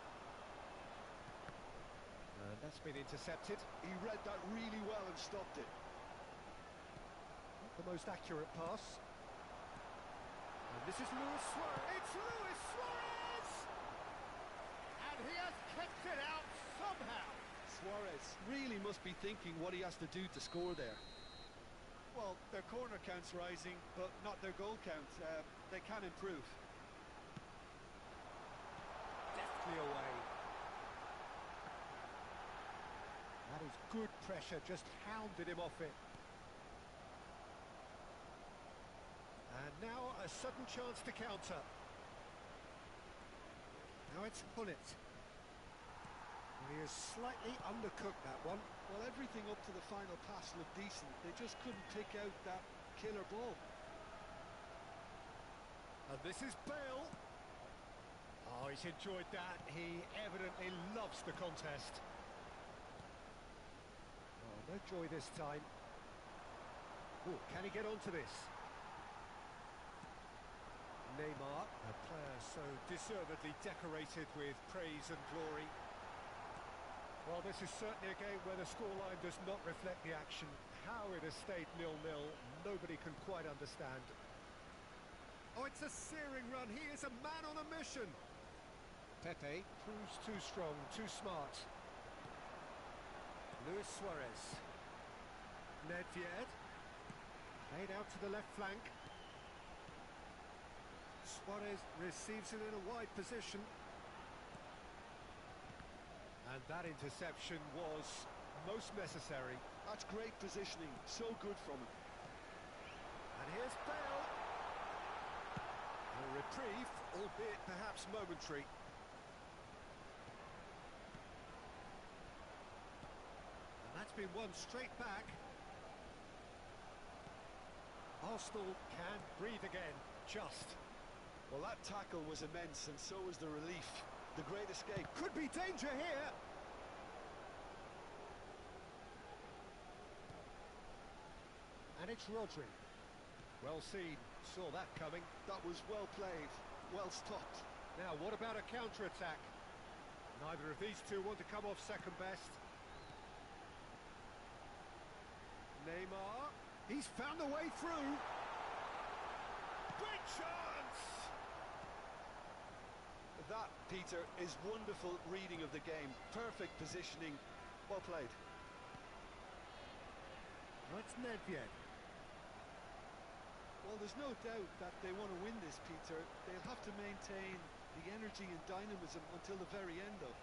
C: And that's been intercepted.
D: He read that really well and stopped it.
C: Not the most accurate pass. And this is Luis Suarez. It's Luis Suarez! And he has kept it out somehow.
D: Suarez really must be thinking what he has to do to score there. Well, their corner count's rising, but not their goal count. They can improve.
C: Deftly away. That is good pressure, just hounded him off it. And now a sudden chance to counter. Now it's Hullet. He has slightly undercooked that one.
D: Well, everything up to the final pass looked decent. They just couldn't pick out that killer ball.
C: And this is Bale. Oh, he's enjoyed that. He evidently loves the contest. Oh, no joy this time. Oh, can he get onto this? Neymar, a player so deservedly decorated with praise and glory. Well, this is certainly a game where the scoreline does not reflect the action. How it has stayed 0-0, nobody can quite understand. Oh, it's a searing run. He is a man on a mission. Pepe proves too strong, too smart. Luis Suarez. Nedved. Played out to the left flank. Suarez receives it in a wide position. And that interception was most necessary.
D: That's great positioning, so good from him.
C: And here's Bale. A reprieve, albeit perhaps momentary. And that's been won straight back. Arsenal can breathe again, just.
D: Well, that tackle was immense, and so was the relief. The great escape.
C: Could be danger here. And it's Rodri. Well seen, saw that coming.
D: That was well played, well stopped.
C: Now, what about a counter-attack? Neither of these two want to come off second best. Neymar, he's found a way through. Great chance!
D: That, Peter, is wonderful reading of the game. Perfect positioning, well played.
C: That's Nedved.
D: Well, there's no doubt that they want to win this, Peter. They'll have to maintain the energy and dynamism until the very end, though.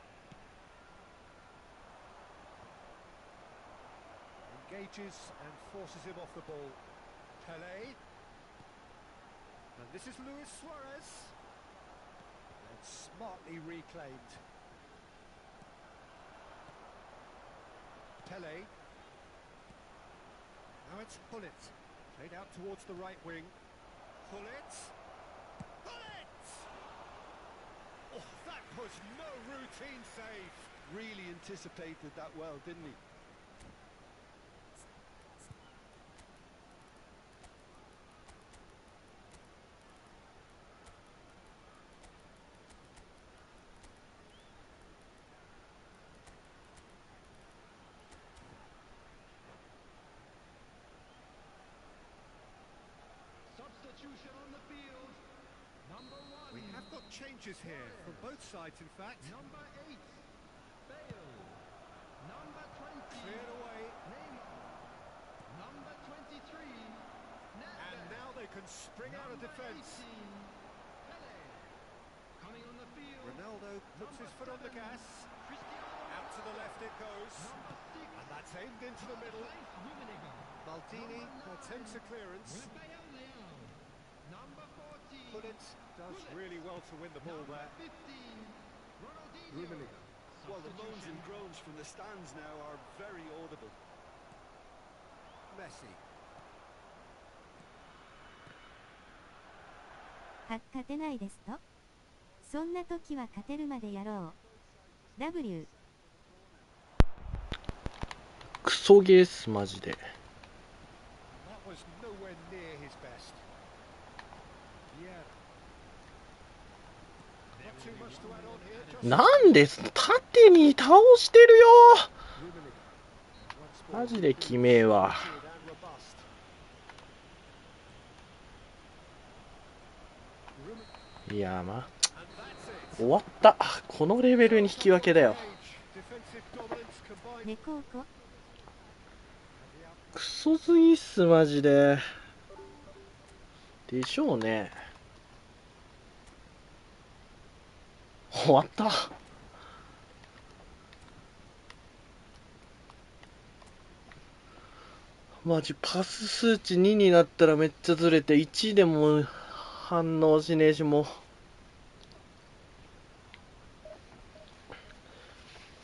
C: Engages and forces him off the ball. Pelé. And this is Luis Suarez. And smartly reclaimed. Pelé. Now it's Hullet. Played out towards the right wing. Hullet. Hullet! Oh, that was no routine save.
D: Really anticipated that well, didn't he?
E: Substitution on the field. Number 1.
C: We have got changes here from both sides, in fact.
E: Number 8. Bale. Number 20.
C: Cleared away.
E: Neymar. Number 23.
C: And now they can spring out of defence.
E: 18. Pelé. Coming on the field.
C: Ronaldo puts his foot on the gas.
E: Cristiano.
C: Out to the left it goes.
E: Number 6.
C: And that's aimed into the middle.
E: Rummenigge.
C: Maldini attempts a clearance.
E: Rafael Leao. Number 14.
C: Hullet does really well to win the ball
E: Number
C: there.
E: 15. Ronaldinho.
C: Rummenigge.
D: Well, the moans and groans from the stands now are very audible.
C: Messi.
A: 勝てないですと。そんな時は勝てるまでやろう。W。
B: クソゲーっすマジで。
C: That was nowhere near his best. Yeah. Not too much to add on here. Just
B: なんです縦に倒してるよ
C: Rummenigge.
B: マジで決めえわ。
C: And robust. Rummenigge.
B: いやまあ
C: And that's it.
B: 終わった。このレベルに引き分けだよ。
C: Defensive dominance combined.
A: 猫をこ。
B: クソすぎっすマジで。でしょうね。終わった。マジパス数値2になったらめっちゃずれて1でも反応しねえしも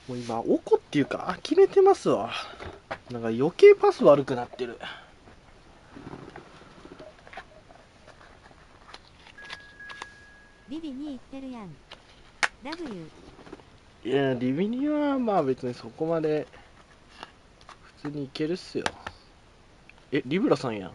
B: う今怒っていうか呆れてますわ。なんか余計パス悪くなってる。
A: ビビに行ってるやん。W。
B: いやリビニはまあ別にそこまで普通にいけるっすよ。えリブラさんやん。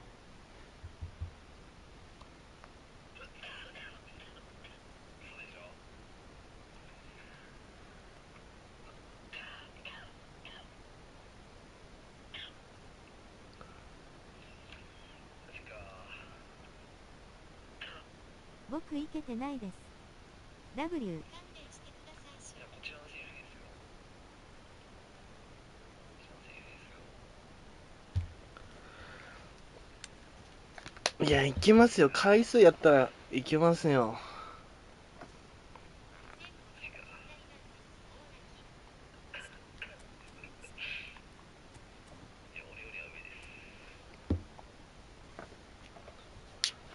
A: 僕いけてないです。W。
B: いやいけますよ。回数やったらいけますよ。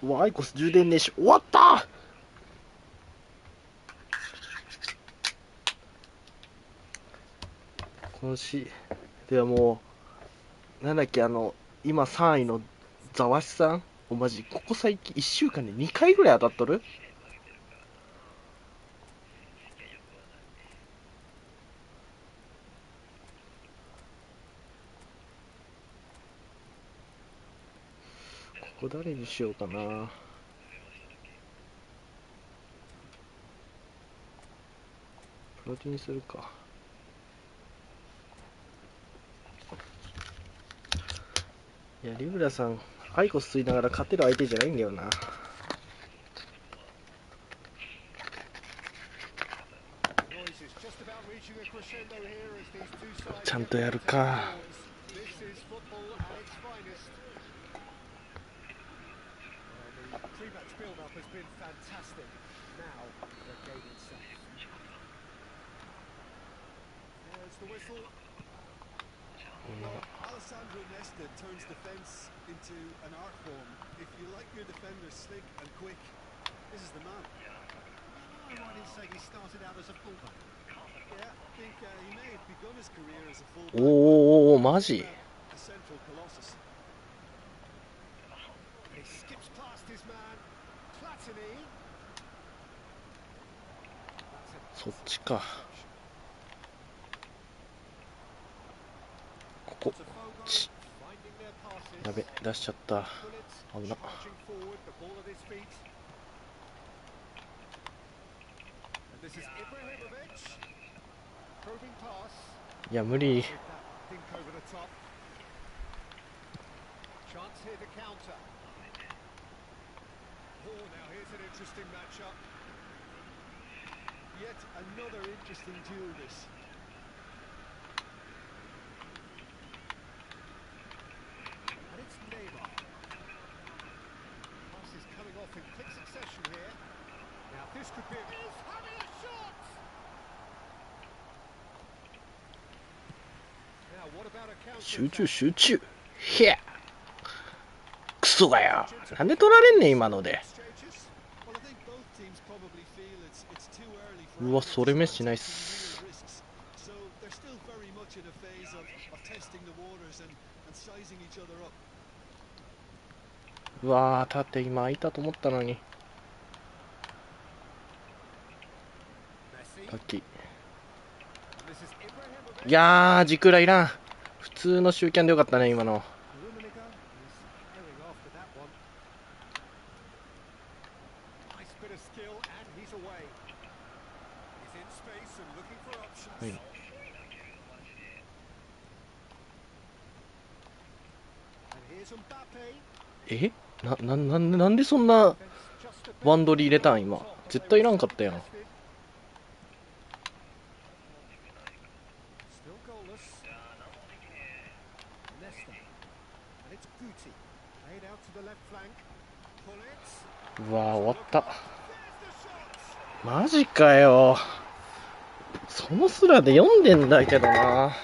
B: うわアイコス充電ねえし終わったこのしではもうなんだっけ今3位のザワシさんおマジここ最近1週間で2回ぐらい当たっとる。ここ誰にしようかな。プロティにするか。いやリブラさんアイコス吸いながら勝てる相手じゃないんだよな。ちゃんとやるか。
D: Alessandro Nesta turns defense into an art form. If you like your defenders slick and quick, this is the man.
C: Am I right in saying he started out as a fullback?
D: Yeah, I think he may have begun his career as a fullback.
B: おおマジ。
D: A central colossus.
C: He skips past his man. Platini.
B: そっちか。ここちやべ出しちゃった。危な。いや無理。
D: Yet another interesting duel this.
C: And it's Neymar. Passes coming off in quick succession here. Now this could be. He's having a shot. Now what about a counter?
B: 集中集中。へえ。クソがよ。なんで取られんねん今ので。うわそれ目しないっす。うわー縦今開いたと思ったのに。ラッキー。いやー軸裏いらん。普通の集キャンでよかったね今の。はい、なんでそんなワンドリ入れたん今。絶対いらんかったやん。うわー終わった。マジかよ。そのスラで読んでんだけどな。はあ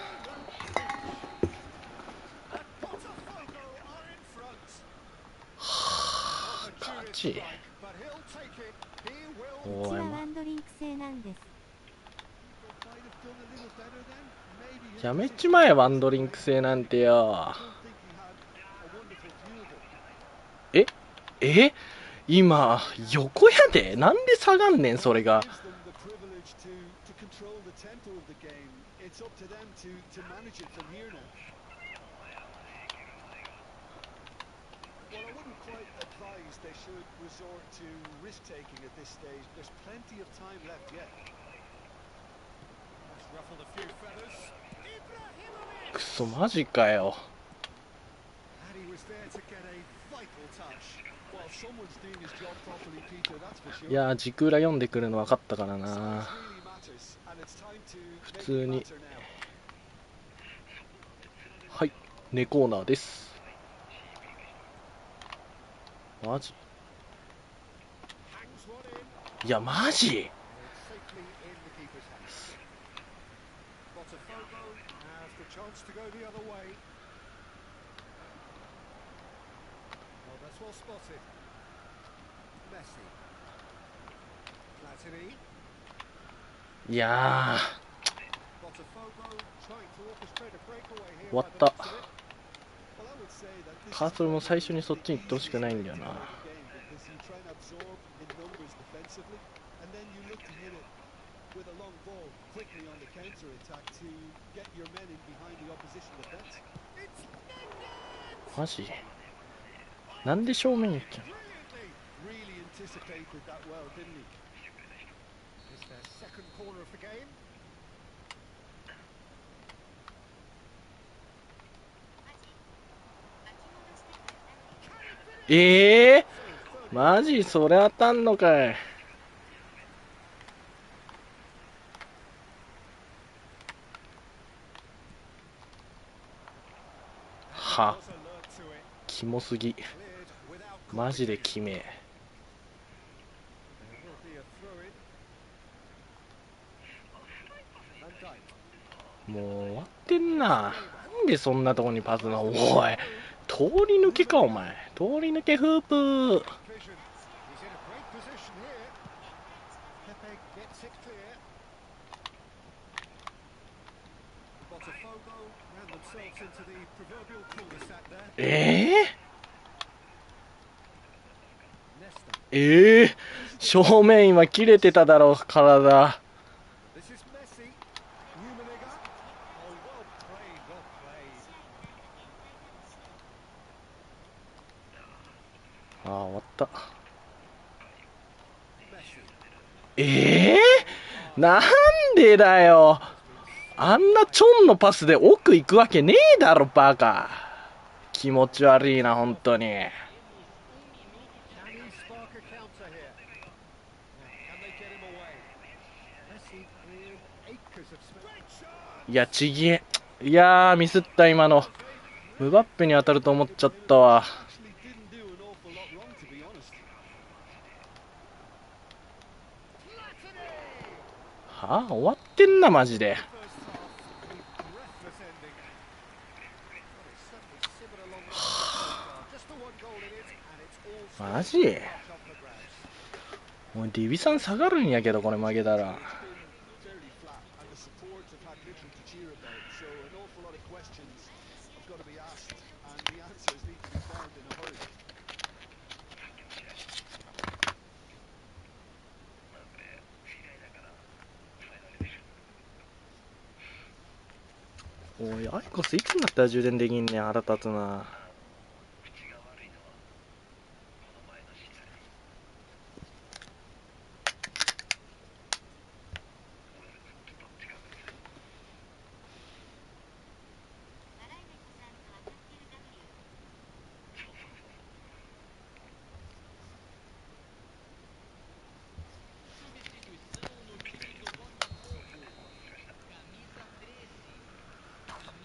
B: 勝ち。
A: こちらワンドリンク製なんです。
B: やめちまえワンドリンク製なんてよ。今横やで。なんで下がんねんそれが。くそマジかよ。いやー軸裏読んでくるの分かったからな。普通にはい寝コーナーです。マジいやマジいや終わった。カーソルも最初にそっちに行ってほしくないんだよな。マジなんで正面やっけん。
D: Really anticipated that well, didn't he?
C: It's their second corner of the game.
B: マジそれ当たんのかい。は、
C: Was alert to it.
B: キモすぎ。
C: Cleared without
B: マジで
C: quality.
B: キメえ。
C: There will be a throw-in. Van Dijk.
B: もう終わってんな。なんでそんなとこにパスな。おい、通り抜けかお前。通り抜けフープ。
C: Vision. He's in a great position here. Pepe gets it clear. Botafogo ran themselves into the proverbial cul-de-sac there. Nesta.
B: 正面今切れてただろ体。
C: This is Messi. Numeniga. Oh, well played, well played.
B: ああ終わった。
C: Messi.
B: なんでだよ。あんなチョンのパスで奥行くわけねえだろバカ。気持ち悪いな本当に。
C: Can he spark a counter here? Can they get him away? Messi cleared acres of space.
B: いやちぎえ。いやーミスった今の。ムバッペに当たると思っちゃったわ。
D: Actually didn't do an awful lot wrong, to be honest.
B: はあ終わってんなマジで。
C: First half, a breathless ending. Well, it's certainly simmered along the just the one goal in it, and it's all
B: マジ
C: up the grounds.
B: もうディビさん下がるんやけどこれ負けたら。
D: It's been fairly flat, and the support have had little to cheer about. So an awful lot of questions have got to be asked, and the answers need to be found in a hurry.
B: おいアイコスいつになったら充電できんねん。腹立つな。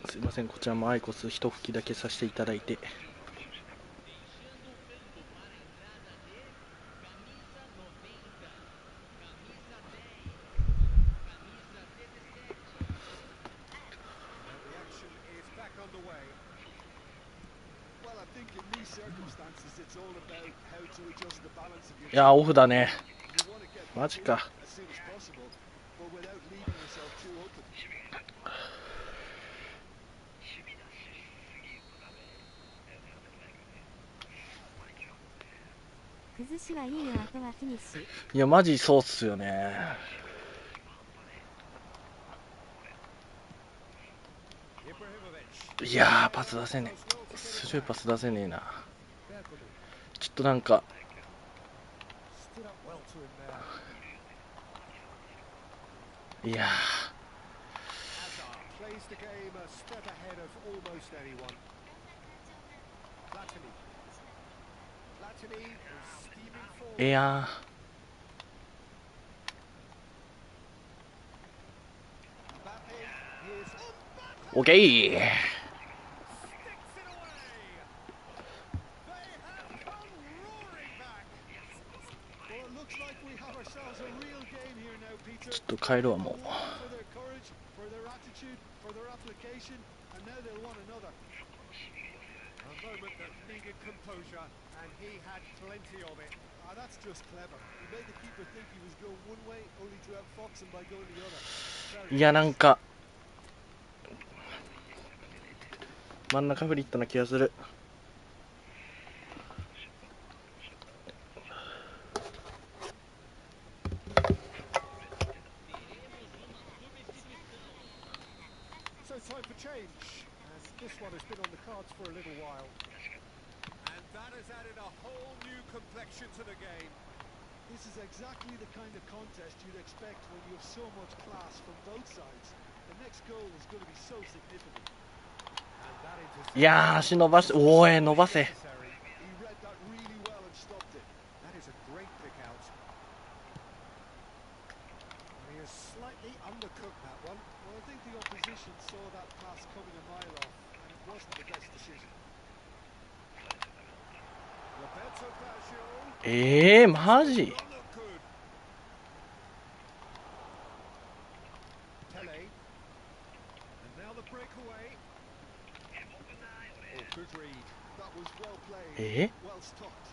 B: すいませんこちらもアイコス一吹きだけさせていただいて。
C: The action is back underway.
D: Well, I think in these circumstances, it's all about how to adjust the balance of your
B: いやオフだね。
D: You want to get
B: マジか。
D: as soon as possible, but without leaving yourself too open.
A: 崩しはいいよ、あとはフィニッシュ。
B: いやマジそうっすよね。
C: Ibrahimovic.
B: いやーパス出せねえ。スルーパス出せねえな。ちょっとなんか
C: Stood up well to him there.
B: いや
C: Hazard plays the game a step ahead of almost anyone. Platini. Platini is steaming forward.
B: ーいや
C: Mbappe is
B: ーオッケー。
C: sticks it away. They have come roaring back.
D: Well, it looks like we have ourselves a real game here now, Peter.
B: ちょっと帰るわもう。
D: For their courage, for their attitude, for their application, and now they'll want another.
C: A moment that needed composure, and he had plenty of it.
D: Ah, that's just clever. He made the keeper think he was going one way, only to outfox him by going the other. Very
B: いやなんか真ん中フリットな気がする。
C: So time for change, and this one has been on the cards for a little while. And that That has added a whole new complexion to the game.
D: This is exactly the kind of contest you'd expect when you have so much class from both sides. The next goal is going to be so significant.
C: And that
B: いやー、足伸ばして、おーい、伸ばせ。
C: necessary.
D: He read that really well and stopped it.
C: That is a great pick out. He has slightly undercooked that one.
D: Well, I think the opposition saw that pass coming a mile off, and it wasn't the best decision.
C: Roberto Baggio.
B: マジ
C: Not look good. Tele. And now the breakaway. Oh, good read.
D: That was well played, well stopped.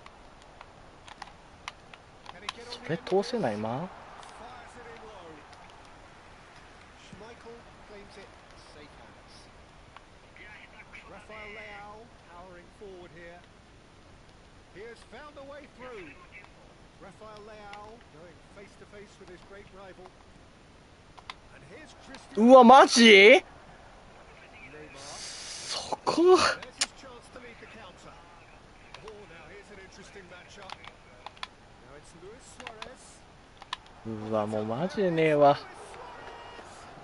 C: Can he get on
B: そ
C: the
B: れ
C: end of
B: 通せないま
C: Fires it in low. Schmeichel claims it safe hands. Rafael Leao powering forward here. He has found a way through. Rafael Leao going face to face with his great rival. And here's
B: うわ、マジ
C: Neymar.
B: そこ
C: There's his chance to lead the counter. Oh, now here's an interesting matchup. Now it's Luis Suarez.
B: うわ、もうマジでねえわ。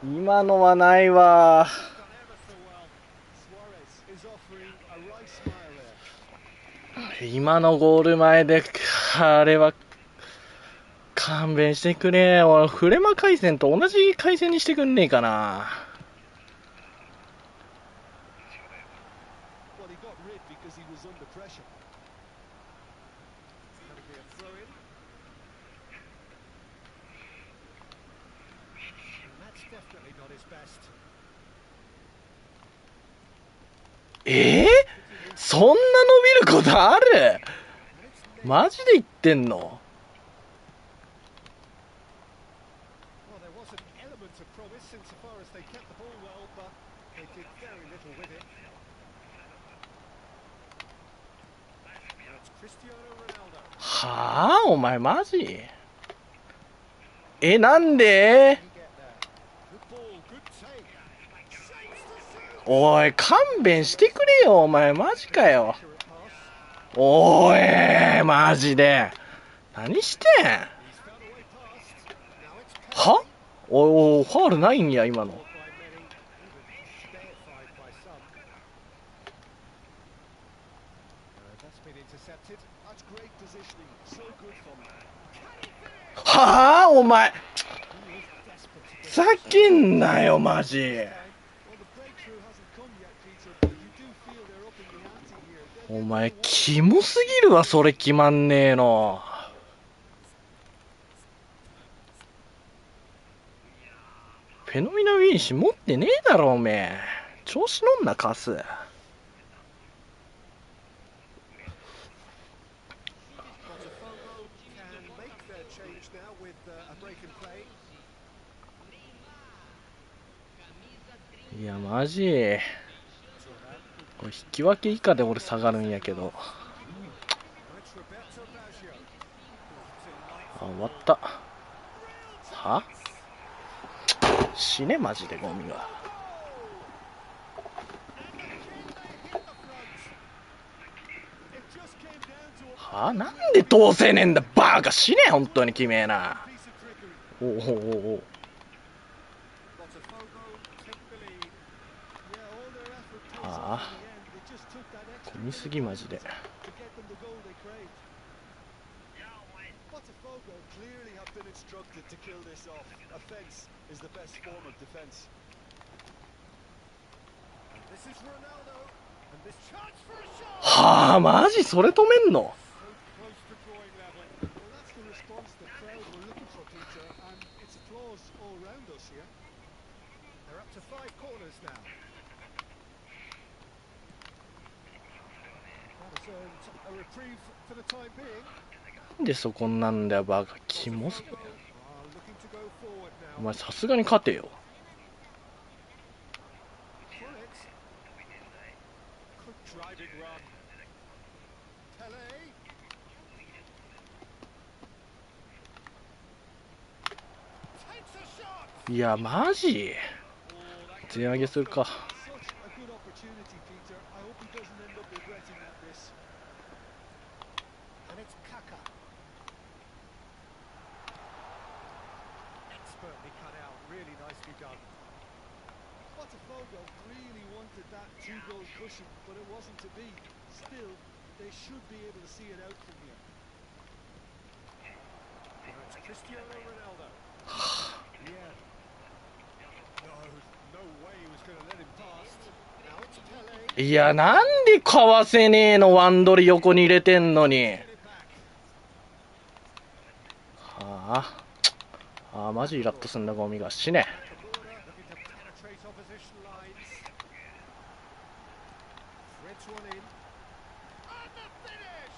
B: 今のはないわ。
C: Done ever so well.
D: Suarez is offering a right smile there.
B: 今のゴール前で、あれは、勘弁してくれ。俺、フレマ回線と同じ回線にしてくんねえかな。
D: Well, he got rid because he was under pressure.
C: Going to be a throw in. And that's definitely not his best.
B: そんな伸びることある？
C: And it's
B: マジで言ってんの？
C: Well, there was an element of promise insofar as they kept the ball well, but they did very little with it. Now it's Cristiano Ronaldo.
B: はあ？お前マジ？なんで？
C: He get there. Good ball, good take. Saves the save.
B: おい、勘弁してくれよ、お前マジかよ。
C: Accurate pass.
B: おい、マジで。何してん？
C: He's found a way past. Now it's
B: は？おい、ファウルないんや、今の。
C: by many, even deified by some. That's been intercepted.
D: That's great positioning. So good from him.
B: はあ？お前、
C: He is desperate to
B: ふざけんなよ、マジ。
D: Well, the breakthrough hasn't come yet, Peter, but you do feel they're upping the ante here.
B: お前、キモすぎるわ、それ決まんねえの。フェノミナウィンシ持ってねえだろ、おめえ。調子乗んな、カス。
C: Botafogo can make their change now with a break in play.
B: いや、マジ。これ引き分け以下で俺下がるんやけど。
C: Now it's Roberto Baggio.
B: あ、終わった。は？死ね、マジで、ゴミが。
D: It just came down to a
B: は？なんで通せねえんだ、バーカ、死ね、本当に、きめえな。
D: piece of trickery.
B: おうおうおうおう。
C: Botafogo take the lead.
D: Yeah, all their effort pays
B: Ah.
D: off in the end. They just took that extra
B: 混みすぎ、マジで。
D: to get them the goal they craved. Botafogo clearly have been instructed to kill this off. Offense is the best form of defense.
C: And this is Ronaldo. And this chance for a shot.
B: はあ、マジそれ止めんの？
C: So close to drawing level.
D: Well, that's the response the crowd were looking for, Peter, and it's applause all round us here.
C: They're up to 5 corners now. That has earned a reprieve for the time being.
B: なんでそこんなんだよ、バカ、キモすぎ。
C: Botafogo are looking to go forward
B: お
C: now.
B: 前さすがに勝てよ。
C: For it. Good driving run. Tele. Takes a shot.
B: いや、マジ？
C: Oh, that
B: 全上げするか。
D: Such a good opportunity, Peter. I hope he doesn't end up regretting that this.
C: expertly cut out. Really nicely done.
D: Botafogo really wanted that 2-goal cushion, but it wasn't to be. Still, they should be able to see it out from here.
C: Now it's Cristiano Ronaldo. Yeah. No way he was going to let him pass. Now it's Pele.
B: いや、なんでかわせねえの、ワンドリ横に入れてんのに。
C: Get it back.
B: はあ、マジイラッとすんだゴミが死ね。
C: Nakamura looking to penetrate opposition lines. Threads one in. And the finish!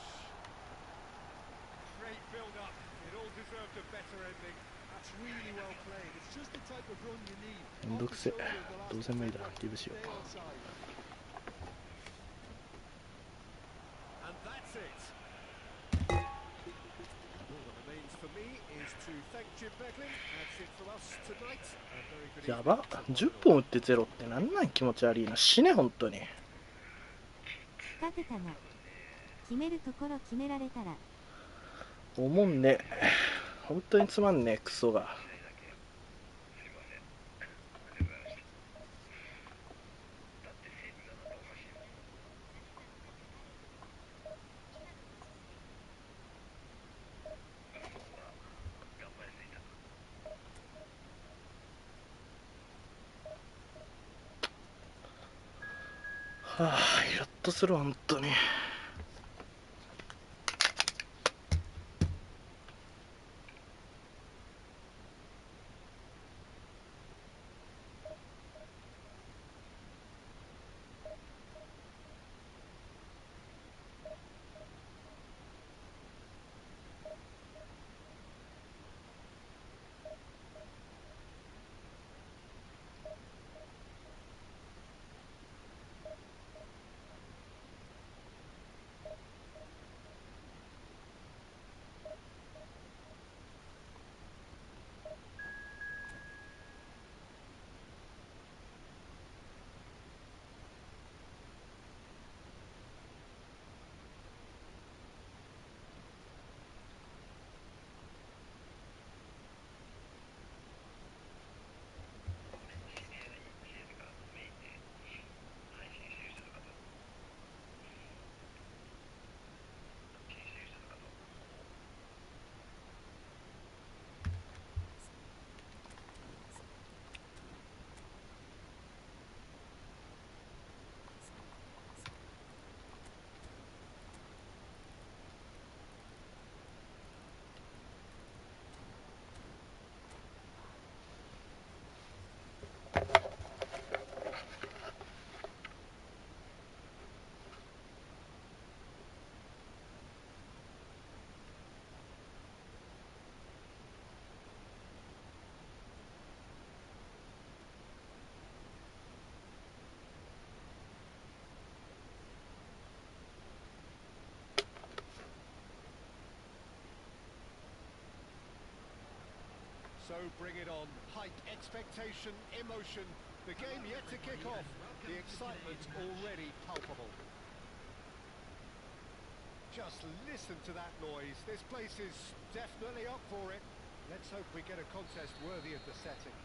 C: Great build-up. It all deserved a better ending.
D: That's really well played. It's just the type of run you need.
B: めんどくせえ。どうせ無理だ、ギブしよう。
C: And that's it. All that remains for me is to thank Jim Beglin. That's it from us tonight. A very good
B: やば、10本打ってゼロってなんなん気持ち悪いな。死ね、本当に。
A: 勝てたな。決めるところ決められたら。
B: おもんね。本当につまんねえ、クソが。はあ、イラッとする、本当に。
C: So bring it on. Hype, expectation, emotion. The game yet to kick off. The excitement already palpable. Just listen to that noise. This place is definitely up for it. Let's hope we get a contest worthy of the setting.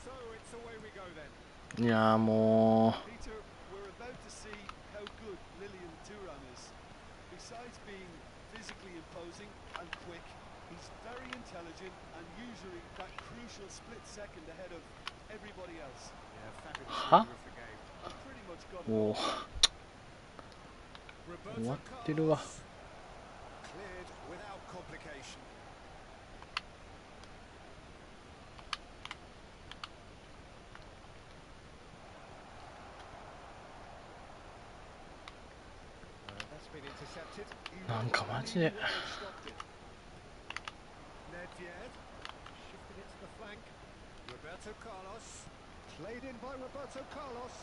C: So it's away we go then.
B: いや、もう。
D: Peter, we're about to see how good Lilian Thuram is. Besides being physically imposing and quick, he's very intelligent and usually that crucial split second ahead of everybody else.
C: Yeah, fabulous
B: Huh?
C: reader of the game.
D: Pretty much got it
B: もう
D: all.
B: 終わ
C: Roberto
B: ってるわ。
C: Carlos. Cleared without complication. That's been intercepted.
B: なんかマジで。
C: Nedved shifted it to the flank. Roberto Carlos. Played in by Roberto Carlos.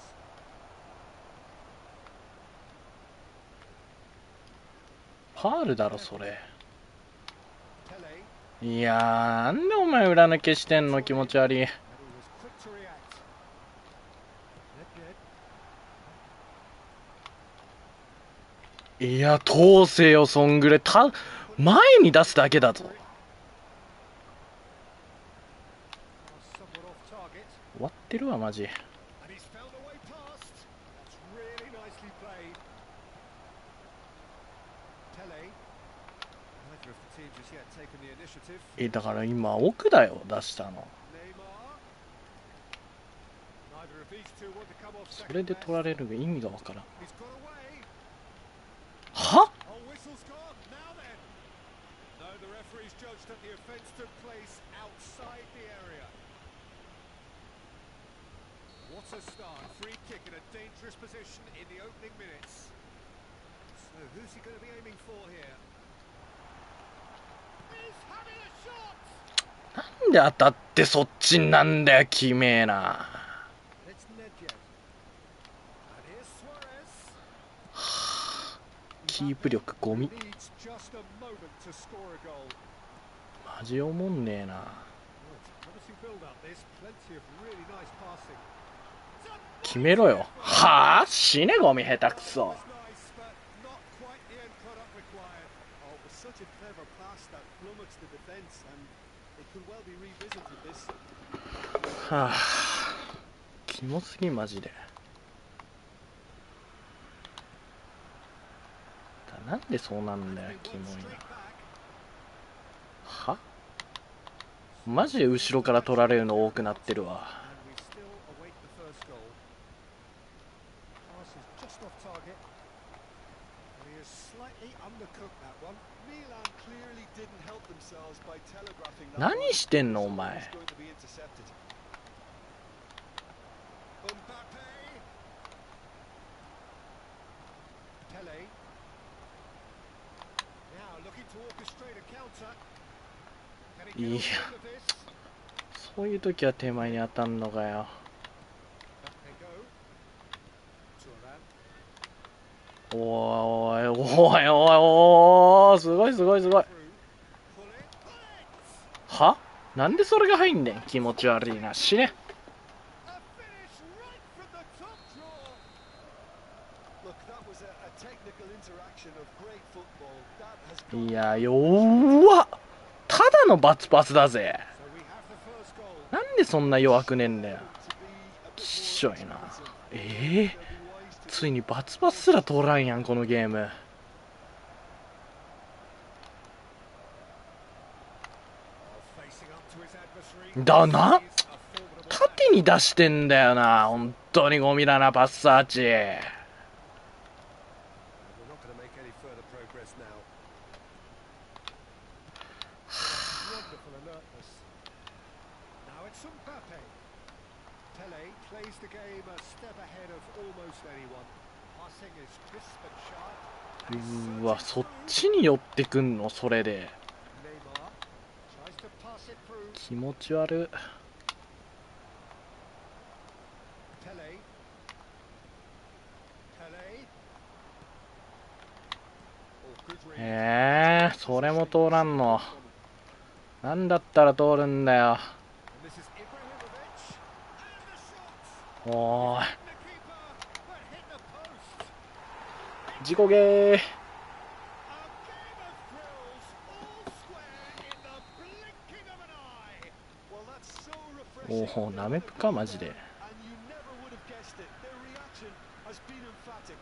B: ファールだろ、それ。
C: Pele.
B: いやー、なんでお前裏抜けしてんの、気持ち悪い。
C: And he was quick to react. Nedved.
B: いや、通せよ、そんぐらい。前に出すだけだぞ。
C: Somewhat off target.
B: 終わってるわ、マジ。
C: And he's found a way past. That's really nicely played. Pele. Neither of the teams has yet taken the initiative.
B: だから今、奥だよ、出したの。
C: Neymar. Neither of these two want to come off
B: そ
C: second
B: れで
C: best.
B: 取られる意味がわからん。
C: He's got away.
B: は
C: Oh, whistle's gone. Now then. No, the referee's judged that the offence took place outside the area. What a start. Free kick in a dangerous position in the opening minutes. So who's he going to be aiming for here? He's having a shot!
B: なんで当たってそっちなんだよ、きめえな。
C: It's Nedved. And here's Suarez.
B: キープ力ゴミ。
C: Needs just a moment to score a goal.
B: マジおもんねえな。
C: Well, it's a promising build-up. There's plenty of really nice passing.
B: 決めろよ。はあ、死ねゴミ下手くそ。
C: Nice, but not quite the end product required.
D: Oh, it was such a clever pass that flummoxed the defence, and it could well be revisited this.
B: はあ、キモすぎマジで。なんでそうなんだよ、キモいな。はマジで後ろから取られるの多くなってるわ。
C: And we still await the first goal. Pass is just off target. And he has slightly undercooked that one.
D: Milan clearly didn't help themselves by telegraphing that
B: 何
D: one.
B: してんのお
D: Someone
B: 前。
D: was going to be intercepted.
C: Mbappe. Pele. Now looking to orchestrate a counter. Can he get on the end of this?
B: そういう時は手前に当たんのかよ。
C: Back they go. Turan.
B: おいおいおいおい、すごいすごいすごい。
C: Through. Pull it. Pull it!
B: はなんでそれが入んねん、気持ち悪いな。死ね。
C: A finish right from the top drawer.
D: Look, that was a technical interaction of great football. That has gone
B: いや、弱っ。ただのバツパスだぜ。
C: So we have the first goal.
B: なんでそんな弱くねえんだよ。
D: to be a bit
B: きっ
D: more
B: しょいな。
D: They'll be wise to
B: ついにバツパスすら通らんやん、このゲーム。
C: Facing up to his adversary.
B: だな
C: He's a formidable
B: 縦に出してんだよな。本当にゴミだな、パッサーチ。
C: We're not going to make any further progress now. Wonderful alertness. Now it's Mbappe. Pele plays the game a step ahead of almost anyone. Passing is crisp and sharp. And he's
B: うわ、
C: surging
B: そっ
C: through.
B: ちに寄ってくんの、それで。
C: Neymar tries to pass it through.
B: 気持ち悪。
C: Pele. Pele. Oh, good read.
B: それも通らんの。なんだったら通るんだよ。
C: And this is Ibrahimovic. And the shot.
B: おーい。
C: The keeper, but hit the post.
B: 事故ゲー。
C: A game of thrills, all square in the blinking of an eye.
D: Well, that's so
B: お
D: refreshing.
B: お、なめぷか、マジで。
D: And you never would have guessed it. Their reaction has been emphatic.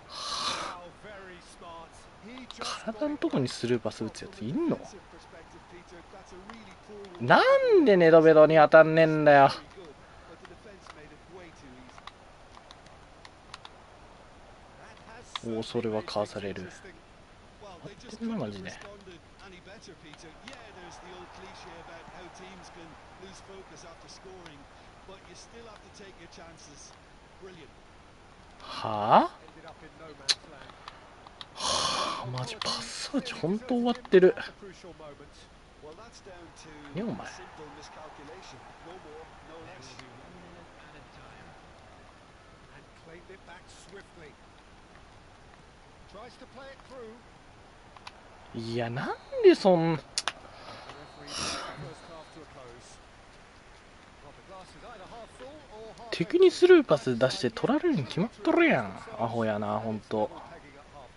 C: How very smart. He just
B: 体のとこにスルーパス打つやついんの？
D: Defensive perspective, Peter, that's a really poor one.
B: なんでネドベドに当たんねえんだよ。
D: Very good, but the defense made it way too easy.
C: that has
B: おお、それはかわされる。
C: interesting.
D: Well, they just
B: 合ってんな、
D: couldn't
B: マ
D: have
B: ジで。
D: responded any better, Peter. Yeah, there's the old cliche about how teams can lose focus after scoring, but you still have to take your chances. Brilliant.
B: は
C: Ended up in no man's land.
B: あマジパッサーチほんと終わってる。
C: At the crucial moment.
D: Well, that's down to
B: Yeah,
D: a
B: man.
D: simple miscalculation. No more, no less.
C: And claimed it back swiftly. Tries to play it through.
B: いや、なんでそん。
C: The referee brings the first half to a close. Well, the glass is either half full or half
B: 敵にスルーパス出して取られるに決まっとるやん。アホやな、ほんと。
C: pegging at half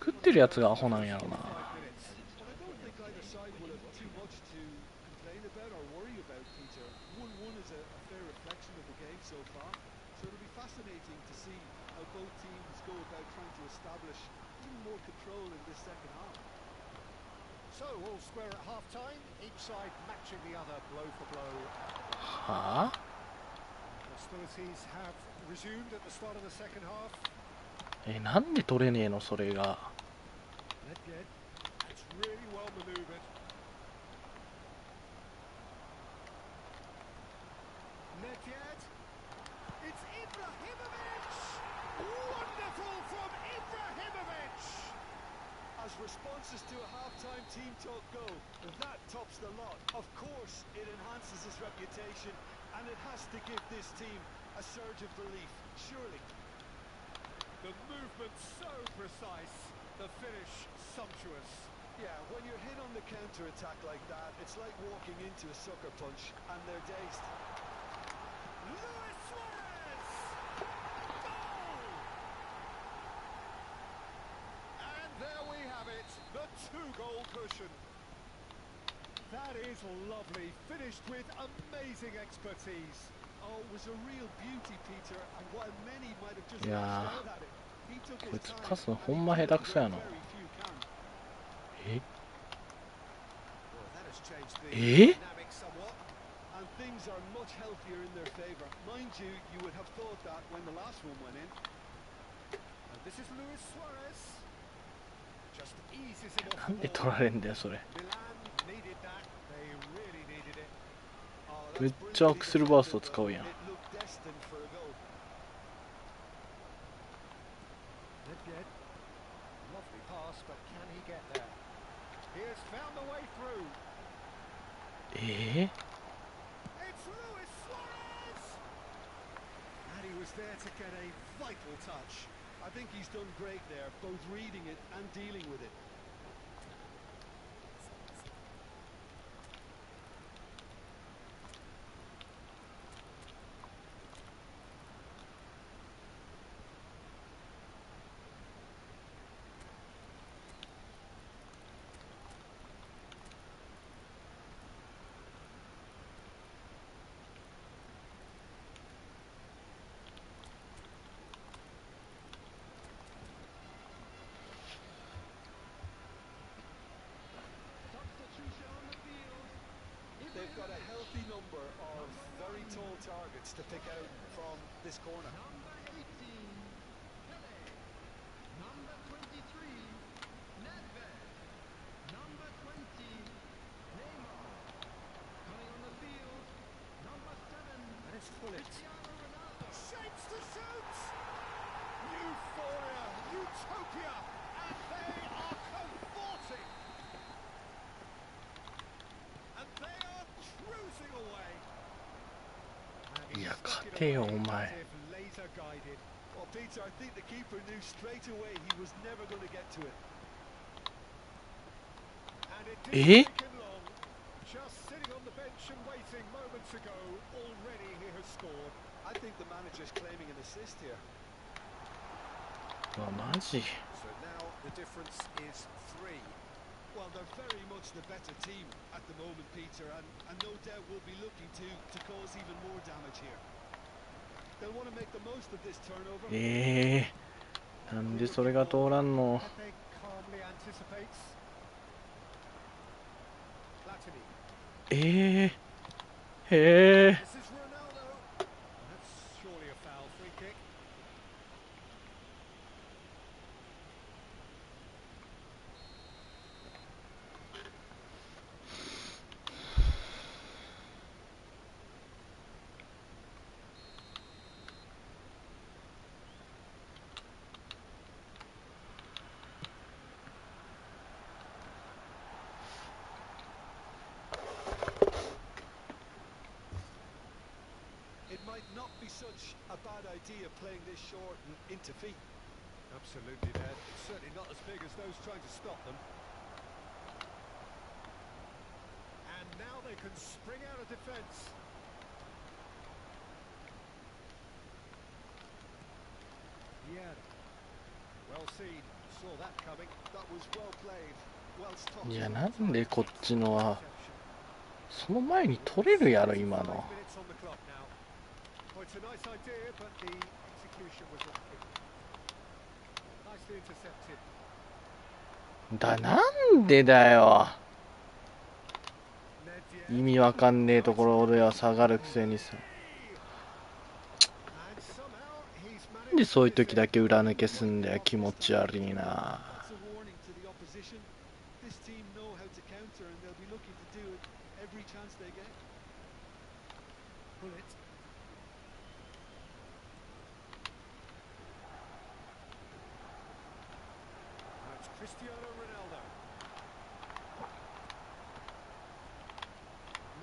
B: 作ってるやつがアホなんやろな。
C: 5 minutes.
D: Well, I don't think either side will have too much to complain about or worry about, Peter. 1-1 is a fair reflection of the game so far. So it'll be fascinating to see how both teams go about trying to establish even more control in this second half.
C: So all square at half time, each side matching the other blow for blow.
B: はあ
C: Hostilities have resumed at the start of the second half.
B: なんで取れねえのそれが。
C: Nedved, that's really well manoeuvred. Nedved, it's Ibrahimovic! Wonderful from Ibrahimovic!
D: As responses to a half-time team talk go, that tops the lot. Of course, it enhances his reputation, and it has to give this team a surge of belief, surely.
C: The movement so precise, the finish sumptuous.
D: Yeah, when you're hit on the counter-attack like that, it's like walking into a sucker punch, and they're dazed.
C: Luis Suarez! Goal! And there we have it, the 2-goal cushion. That is lovely, finished with amazing expertise.
D: Oh, it was a real beauty, Peter, and while many might have just
B: Yeah.
D: lashed out at it, he took
B: こい
D: his
B: つ
D: time,
B: パスの
D: and
B: ほ
D: he
B: んま
D: did
B: 下
D: it
B: 手くそや
D: where
B: な。
D: very few can.
B: え
C: Well, that has changed the
B: Eh?
C: dynamic somewhat.
D: And things are much healthier in their favour. Mind you, you would have thought that when the last one went in.
C: And this is Luis Suarez. Just eases him
B: な
C: off
B: んで
C: the
B: 取
C: ball.
B: られんだよそれ。
C: Milan needed that. They really needed it.
D: Oh,
B: め
D: that's
B: っちゃア
D: brilliantly
B: クセルバースト
D: defended,
B: 使うやん。
D: but it looked destined for a goal.
C: Nedved. Lovely pass, but can he get there? He has found the way through.
B: え
C: It's Luis Suarez! And he was there to get a vital touch.
D: I think he's done great there, both reading it and dealing with it.
E: Substitution on the field.
D: They've got a healthy number of very tall targets to pick out from this corner.
E: Number 18, Pele. Number 23, Nedved. Number 20, Neymar. Coming on the field, number 7,
C: And it's Gullit.
E: Cristiano Ronaldo.
C: Shapes to shoot! Euphoria, utopia, and they are cavorting! And they are cruising away. And he
B: Yeah,
C: stuck it
B: 勝てよ、
C: away
B: お前。
C: as if laser guided.
D: Well, Peter, I think the keeper knew straight away he was never going to get to it.
C: And it
B: Eh?
C: didn't take him long. Just sitting on the bench and waiting moments ago, already he has scored.
D: I think the manager's claiming an assist here.
B: うわマジ。
C: So now the difference is 3.
D: Well, they're very much the better team at the moment, Peter, and no doubt will be looking to cause even more damage here. They'll want to make the most of this turnover.
B: なんでそれが通らんの。
C: Pepe calmly anticipates. Platini.
B: へえ。
C: This is Ronaldo. That's surely a foul free kick.
D: It might not be such a bad idea playing this short and into feet.
C: Absolutely, Dad. It's certainly not as big as those trying to stop them. And now they can spring out of defence. Vieira. Well seen. Saw that coming.
D: That was well played. Well stopped.
B: いや、なんでこっちのは、
C: Interception.
B: その前に取れるやろ、今
C: 5
B: の。
C: minutes on the clock now. Well, it's a nice idea, but the execution was lacking. Nicely intercepted.
B: なんでだよ。
C: Nedved.
B: 意味わかんねえところでは下がるくせにさ。
C: And somehow he's
B: なんで
C: managed
B: そういう
C: to
B: 時
C: miss
B: だ
C: it.
B: け裏抜けすんだよ、気持ち悪いな。
D: That's a warning to the opposition. This team know how to counter and they'll be looking to do it every chance they get.
C: Pull it. Now it's Cristiano Ronaldo.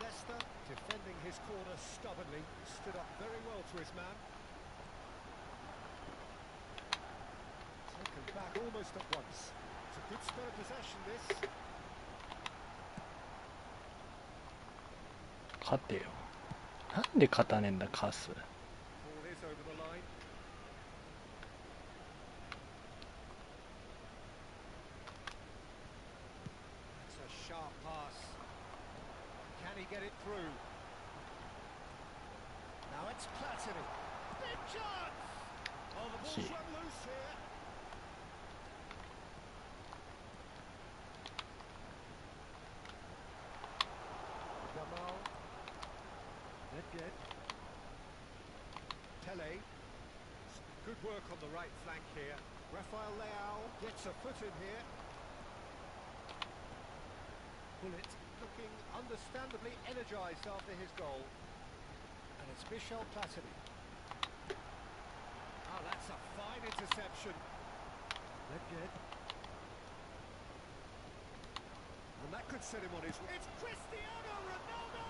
C: Leicester defending his corner stubbornly, stood up very well to his man. Taken back almost at once. It's a good spell of possession, this.
B: 勝てよ。なんで勝たねえんだ、カス。
C: Ball is over the line. It's a sharp pass. Can he get it through? Now it's Platini. Big chance! Oh, the ball's
B: Gee.
C: run loose here. Gamal. Nedved. Tele. Good work on the right flank here. Rafael Leao gets a foot in here. Bullet looking understandably energised after his goal. And it's Michel Platini. Oh, that's a fine interception. Nedved. And that could set him on his... It's Cristiano Ronaldo!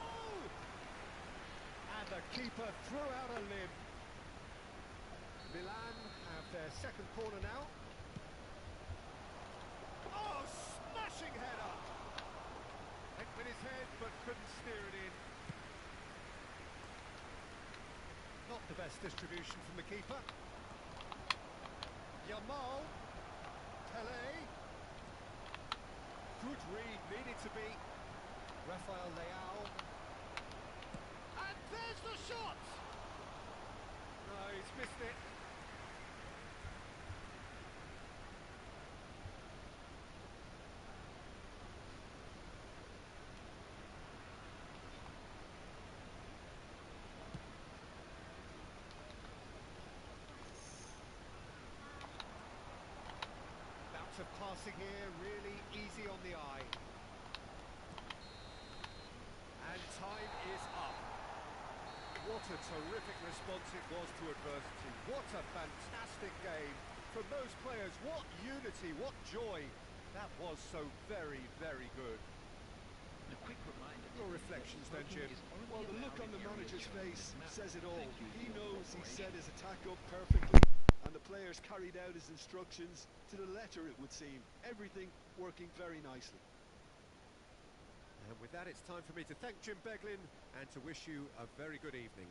C: And the keeper threw out a limb. Milan have their second corner now. Oh, smashing header! Hit with his head, but couldn't steer it in. Not the best distribution from the keeper. Yamal. Tele. Good read, needed to be. Rafael Leao. And there's the shot! No, he's missed it. Bounce of passing here, really easy on the eye. And time is up. What a terrific response it was to adversity. What a fantastic game. From those players, what unity, what joy. That was so very, very good. Your reflections then, Jim?
D: Well, the look on the manager's face says it all. He knows he set his attack up perfectly, and the players carried out his instructions to the letter, it would seem. Everything working very nicely.
C: And with that, it's time for me to thank Jim Beglin and to wish you a very good evening.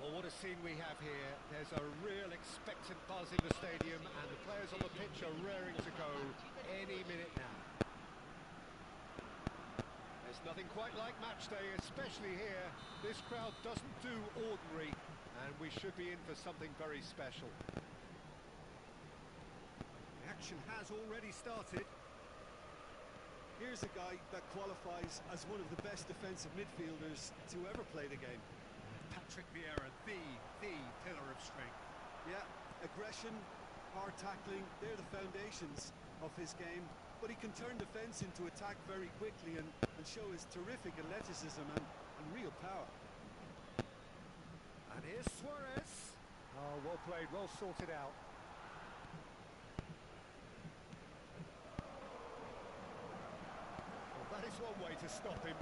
C: Well, what a scene we have here. There's a real expectant buzz in the stadium, and the players on the pitch are raring to go any minute now. There's nothing quite like match day, especially here. This crowd doesn't do ordinary, and we should be in for something very special. The action has already started.
D: Here's a guy that qualifies as one of the best defensive midfielders to ever play the game.
C: Patrick Vieira, the pillar of strength.
D: Yeah, aggression, hard tackling, they're the foundations of his game. But he can turn defence into attack very quickly and show his terrific athleticism and real power.
C: And here's Suarez. Oh, well played, well sorted out. Well, that is one way to stop him.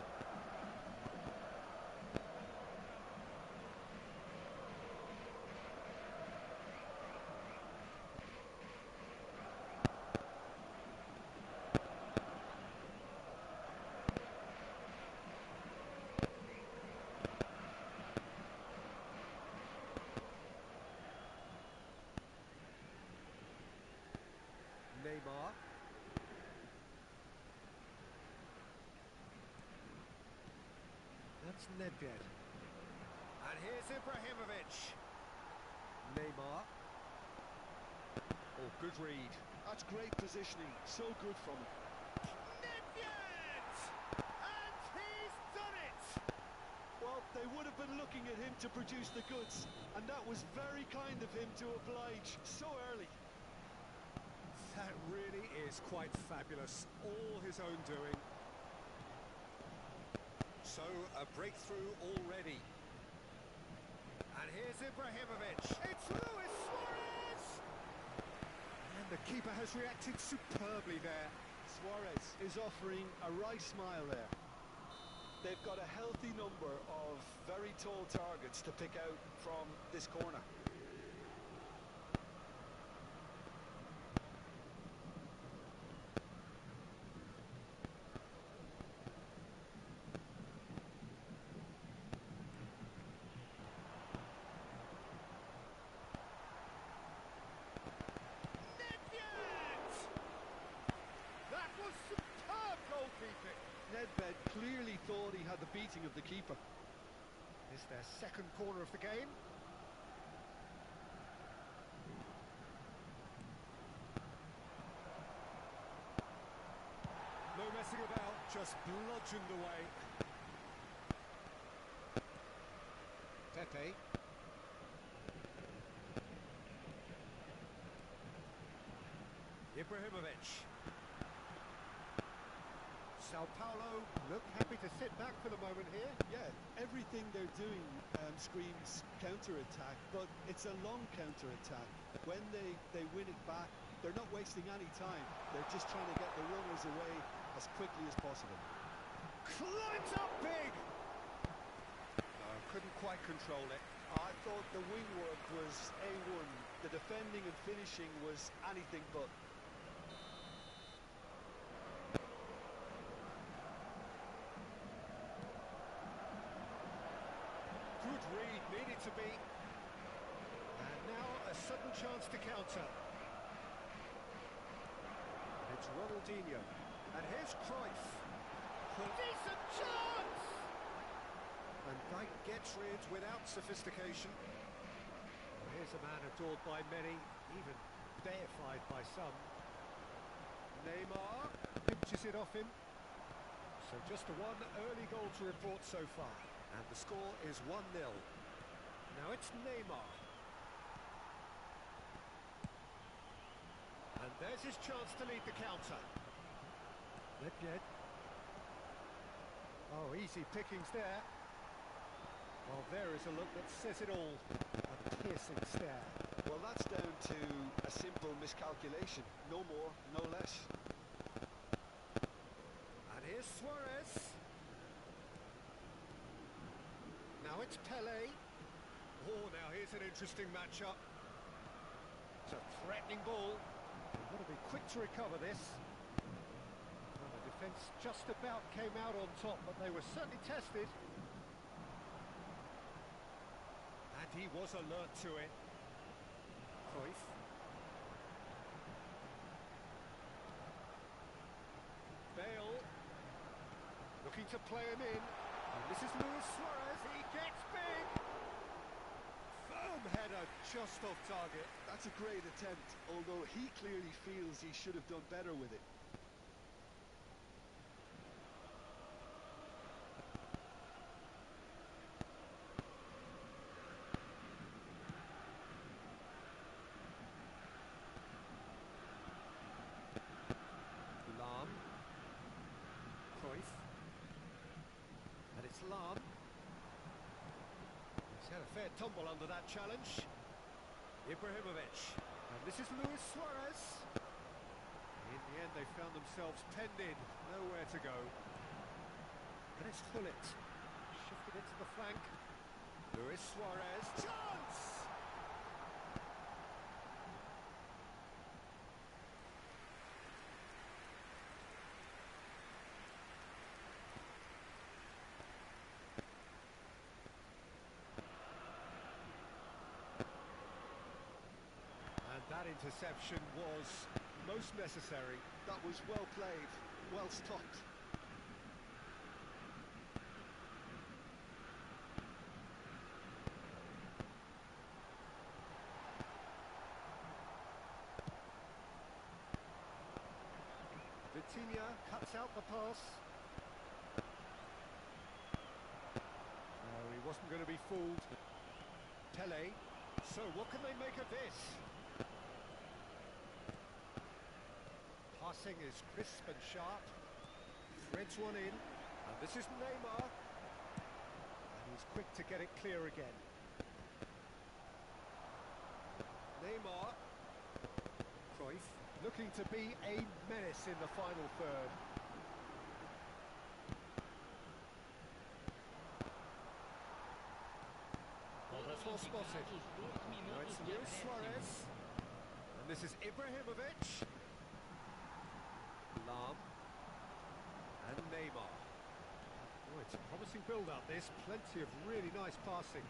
C: Neymar. That's Nedved. And here's Ibrahimovic. Neymar. Oh, good read.
D: That's great positioning, so good from him.
C: Nedved! And he's done it!
D: Well, they would have been looking at him to produce the goods, and that was very kind of him to oblige so early.
C: That really is quite fabulous. All his own doing. So, a breakthrough already. And here's Ibrahimovic. It's Luis Suarez! And the keeper has reacted superbly there.
D: Suarez is offering a wry smile there. They've got a healthy number of very tall targets to pick out from this corner.
C: That was superb goalkeeping.
D: Nedved clearly thought he had the beating of the keeper.
C: It's their second corner of the game. No messing about, just bludgeoned away. Pepe. Ibrahimovic. Sao Paulo look happy to sit back for the moment here.
D: Yeah, everything they're doing screams counter-attack, but it's a long counter-attack. When they win it back, they're not wasting any time. They're just trying to get the runners away as quickly as possible.
C: Climbs up big! No, couldn't quite control it.
D: I thought the wing work was A1. The defending and finishing was anything but.
C: Good read, needed to be. And now a sudden chance to counter. It's Ronaldinho. And here's Cruyff. Decent chance! And Dijk gets rid without sophistication. Well, here's a man adored by many, even deified by some. Neymar pinches it off him. So just the one early goal to report so far. And the score is 1-0. Now it's Neymar. And there's his chance to lead the counter. Nedved. Oh, easy pickings there. Well, there is a look that says it all. A piercing stare.
D: Well, that's down to a simple miscalculation. No more, no less.
C: And here's Suarez. Now it's Pele. Oh, now here's an interesting matchup. It's a threatening ball. They've got to be quick to recover this. Well, the defence just about came out on top, but they were certainly tested. he was alert to it. Cruyff. Bale. Looking to play him in. And this is Luis Suarez. He gets big. Firm header just off target.
D: That's a great attempt, although he clearly feels he should have done better with it.
C: Lam. Cruyff. And it's Lam. He's had a fair tumble under that challenge. Ibrahimovic. And this is Luis Suarez. In the end, they found themselves penned in. Nowhere to go. And it's Hullet. Shifted it to the flank. Luis Suarez. Chance! And that interception was most necessary.
D: That was well played, well stopped.
C: Vitinha cuts out the pass. No, he wasn't going to be fooled. Pele. So what can they make of this? Passing is crisp and sharp. Threads one in. And this is Neymar. And he's quick to get it clear again. Neymar. Cruyff. Looking to be a menace in the final third. Oh, that's well spotted. Now it's Luis Suarez. And this is Ibrahimovic. Lam. And Neymar. Oh, it's a promising build-up, this. Plenty of really nice passing.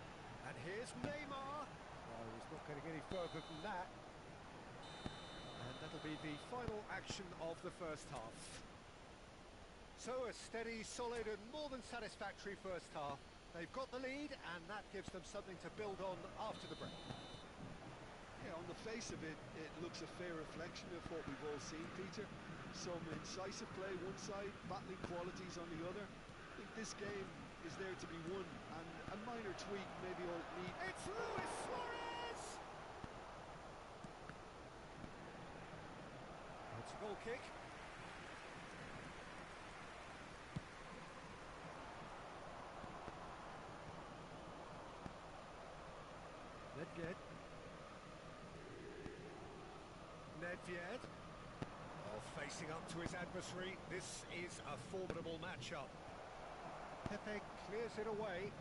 C: And here's Neymar. Oh, he's not getting any further than that. And that'll be the final action of the first half. So a steady, solid and more than satisfactory first half. They've got the lead and that gives them something to build on after the break.
D: Yeah, on the face of it, it looks a fair reflection of what we've all seen, Peter. Some incisive play one side, battling qualities on the other. I think this game is there to be won, and a minor tweak maybe all it needs.
C: It's Luis Suarez! It's a goal kick. Nedved. Nedved. Oh, facing up to his adversary. This is a formidable matchup. Pepe clears it away.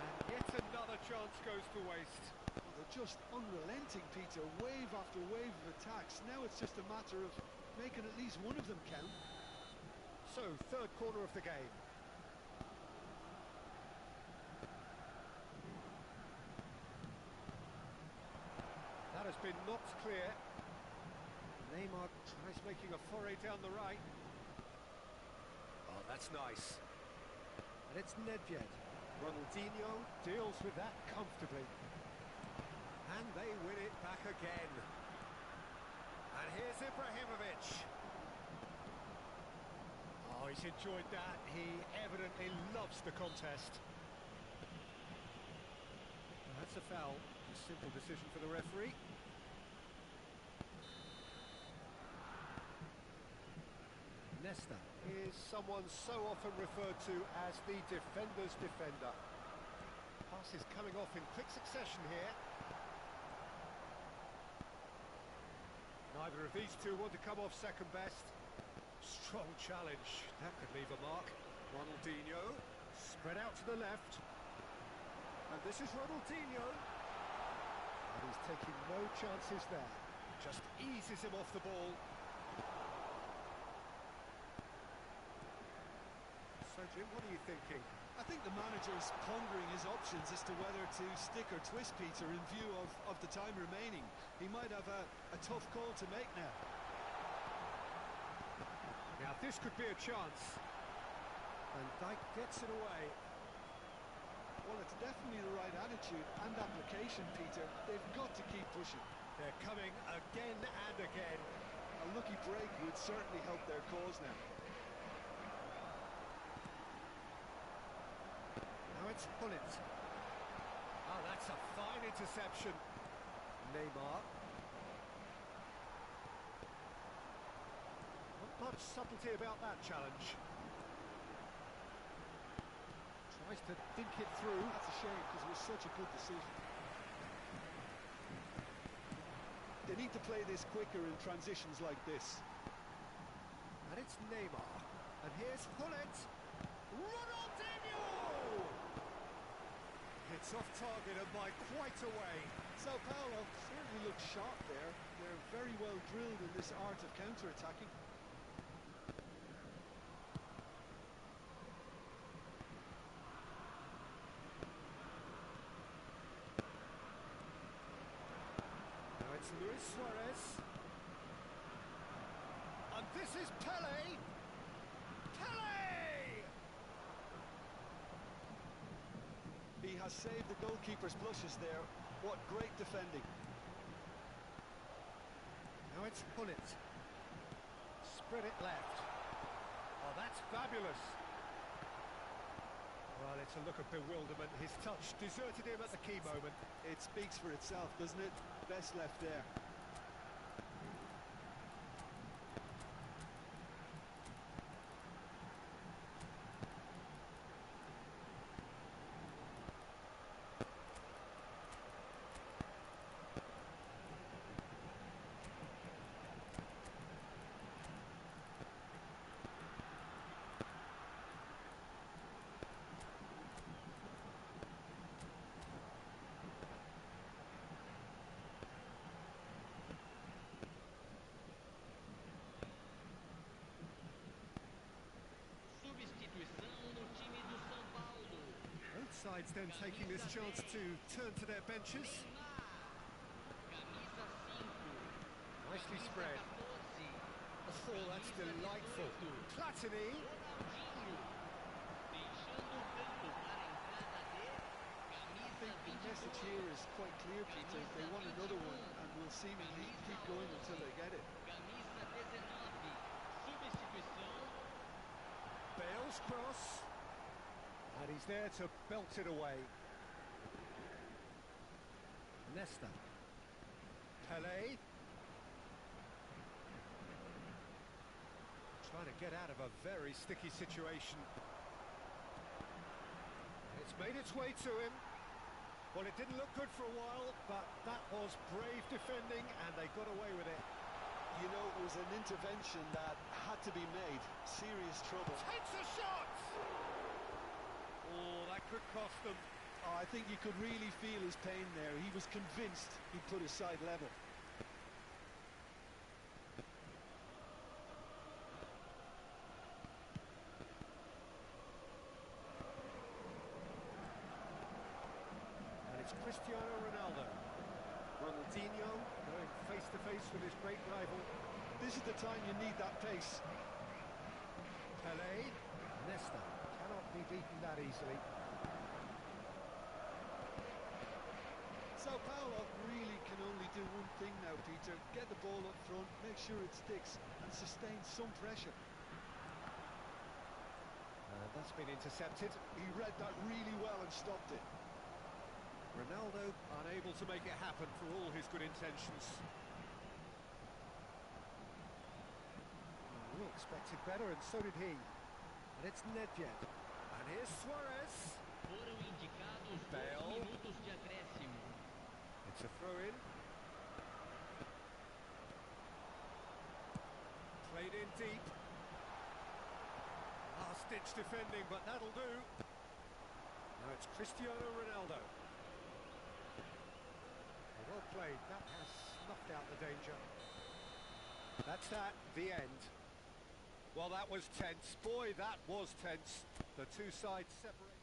C: And yet another chance goes to waste.
D: Oh, they're just unrelenting, Peter. Wave after wave of attacks. Now it's just a matter of making at least one of them count.
C: So, third corner of the game. That has been knocked clear. Neymar tries making a foray down the right. Oh, that's nice. And it's Nedved. Ronaldinho deals with that comfortably. And they win it back again. And here's Ibrahimovic. Oh, he's enjoyed that. He evidently loves the contest. That's a foul. A simple decision for the referee. Nesta is someone so often referred to as the defender's defender. Pass is coming off in quick succession here. Neither of these two want to come off second best. Strong challenge. That could leave a mark. Ronaldinho spread out to the left. And this is Ronaldinho. And he's taking no chances there. Just eases him off the ball. So Jim, what are you thinking?
D: I think the manager's pondering his options as to whether to stick or twist Peter in view of the time remaining. He might have a tough call to make now.
C: Now this could be a chance. And Dyke gets it away.
D: Well, it's definitely the right attitude and application, Peter. They've got to keep pushing.
C: They're coming again and again.
D: A lucky break would certainly help their cause now.
C: Now it's Pullet. Oh, that's a fine interception. Neymar. Not much subtlety about that challenge. Tries to think it through.
D: That's a shame because it was such a good decision. They need to play this quicker in transitions like this.
C: And it's Neymar. And here's Pullet. Ronaldinho! It's off target and by quite a way.
D: Sao Paulo certainly looks sharp there. They're very well drilled in this art of counter-attacking.
C: Now it's Luis Suarez. And this is Pele. Pele!
D: He has saved the goalkeeper's blushes there. What great defending.
C: Now it's Pullet. Spread it left. Oh, that's fabulous. Well, it's a look of bewilderment. His touch deserted him at the key moment.
D: It speaks for itself, doesn't it? Best left there.
C: Both sides then taking this chance to turn to their benches. Nicely spread. Oh, that's delightful. Platini.
D: I think the message here is quite clear, Peter. They want another one and will seemingly keep going until they get it.
C: Bale's cross. And he's there to belt it away. Nesta. Pele. Trying to get out of a very sticky situation. It's made its way to him. Well, it didn't look good for a while, but that was brave defending, and they got away with it.
D: You know, it was an intervention that had to be made. Serious trouble.
C: Takes a shot! Oh, that could cost them.
D: Oh, I think you could really feel his pain there. He was convinced he'd put his side level.
C: And it's Cristiano Ronaldo. Ronaldinho going face-to-face with his great rival.
D: This is the time you need that pace.
C: Pele. Nesta cannot be beaten that easily.
D: Sao Paulo really can only do one thing now, Peter. Get the ball up front, make sure it sticks, and sustain some pressure.
C: That's been intercepted.
D: He read that really well and stopped it.
C: Ronaldo unable to make it happen for all his good intentions. We expected better, and so did he. And it's Nedved. And here's Suarez. Bale. It's a throw-in. Played in deep. Last-ditch defending, but that'll do. Now it's Cristiano Ronaldo. Well played. That has snuffed out the danger. That's that. The end. Well, that was tense. Boy, that was tense. The two sides separate.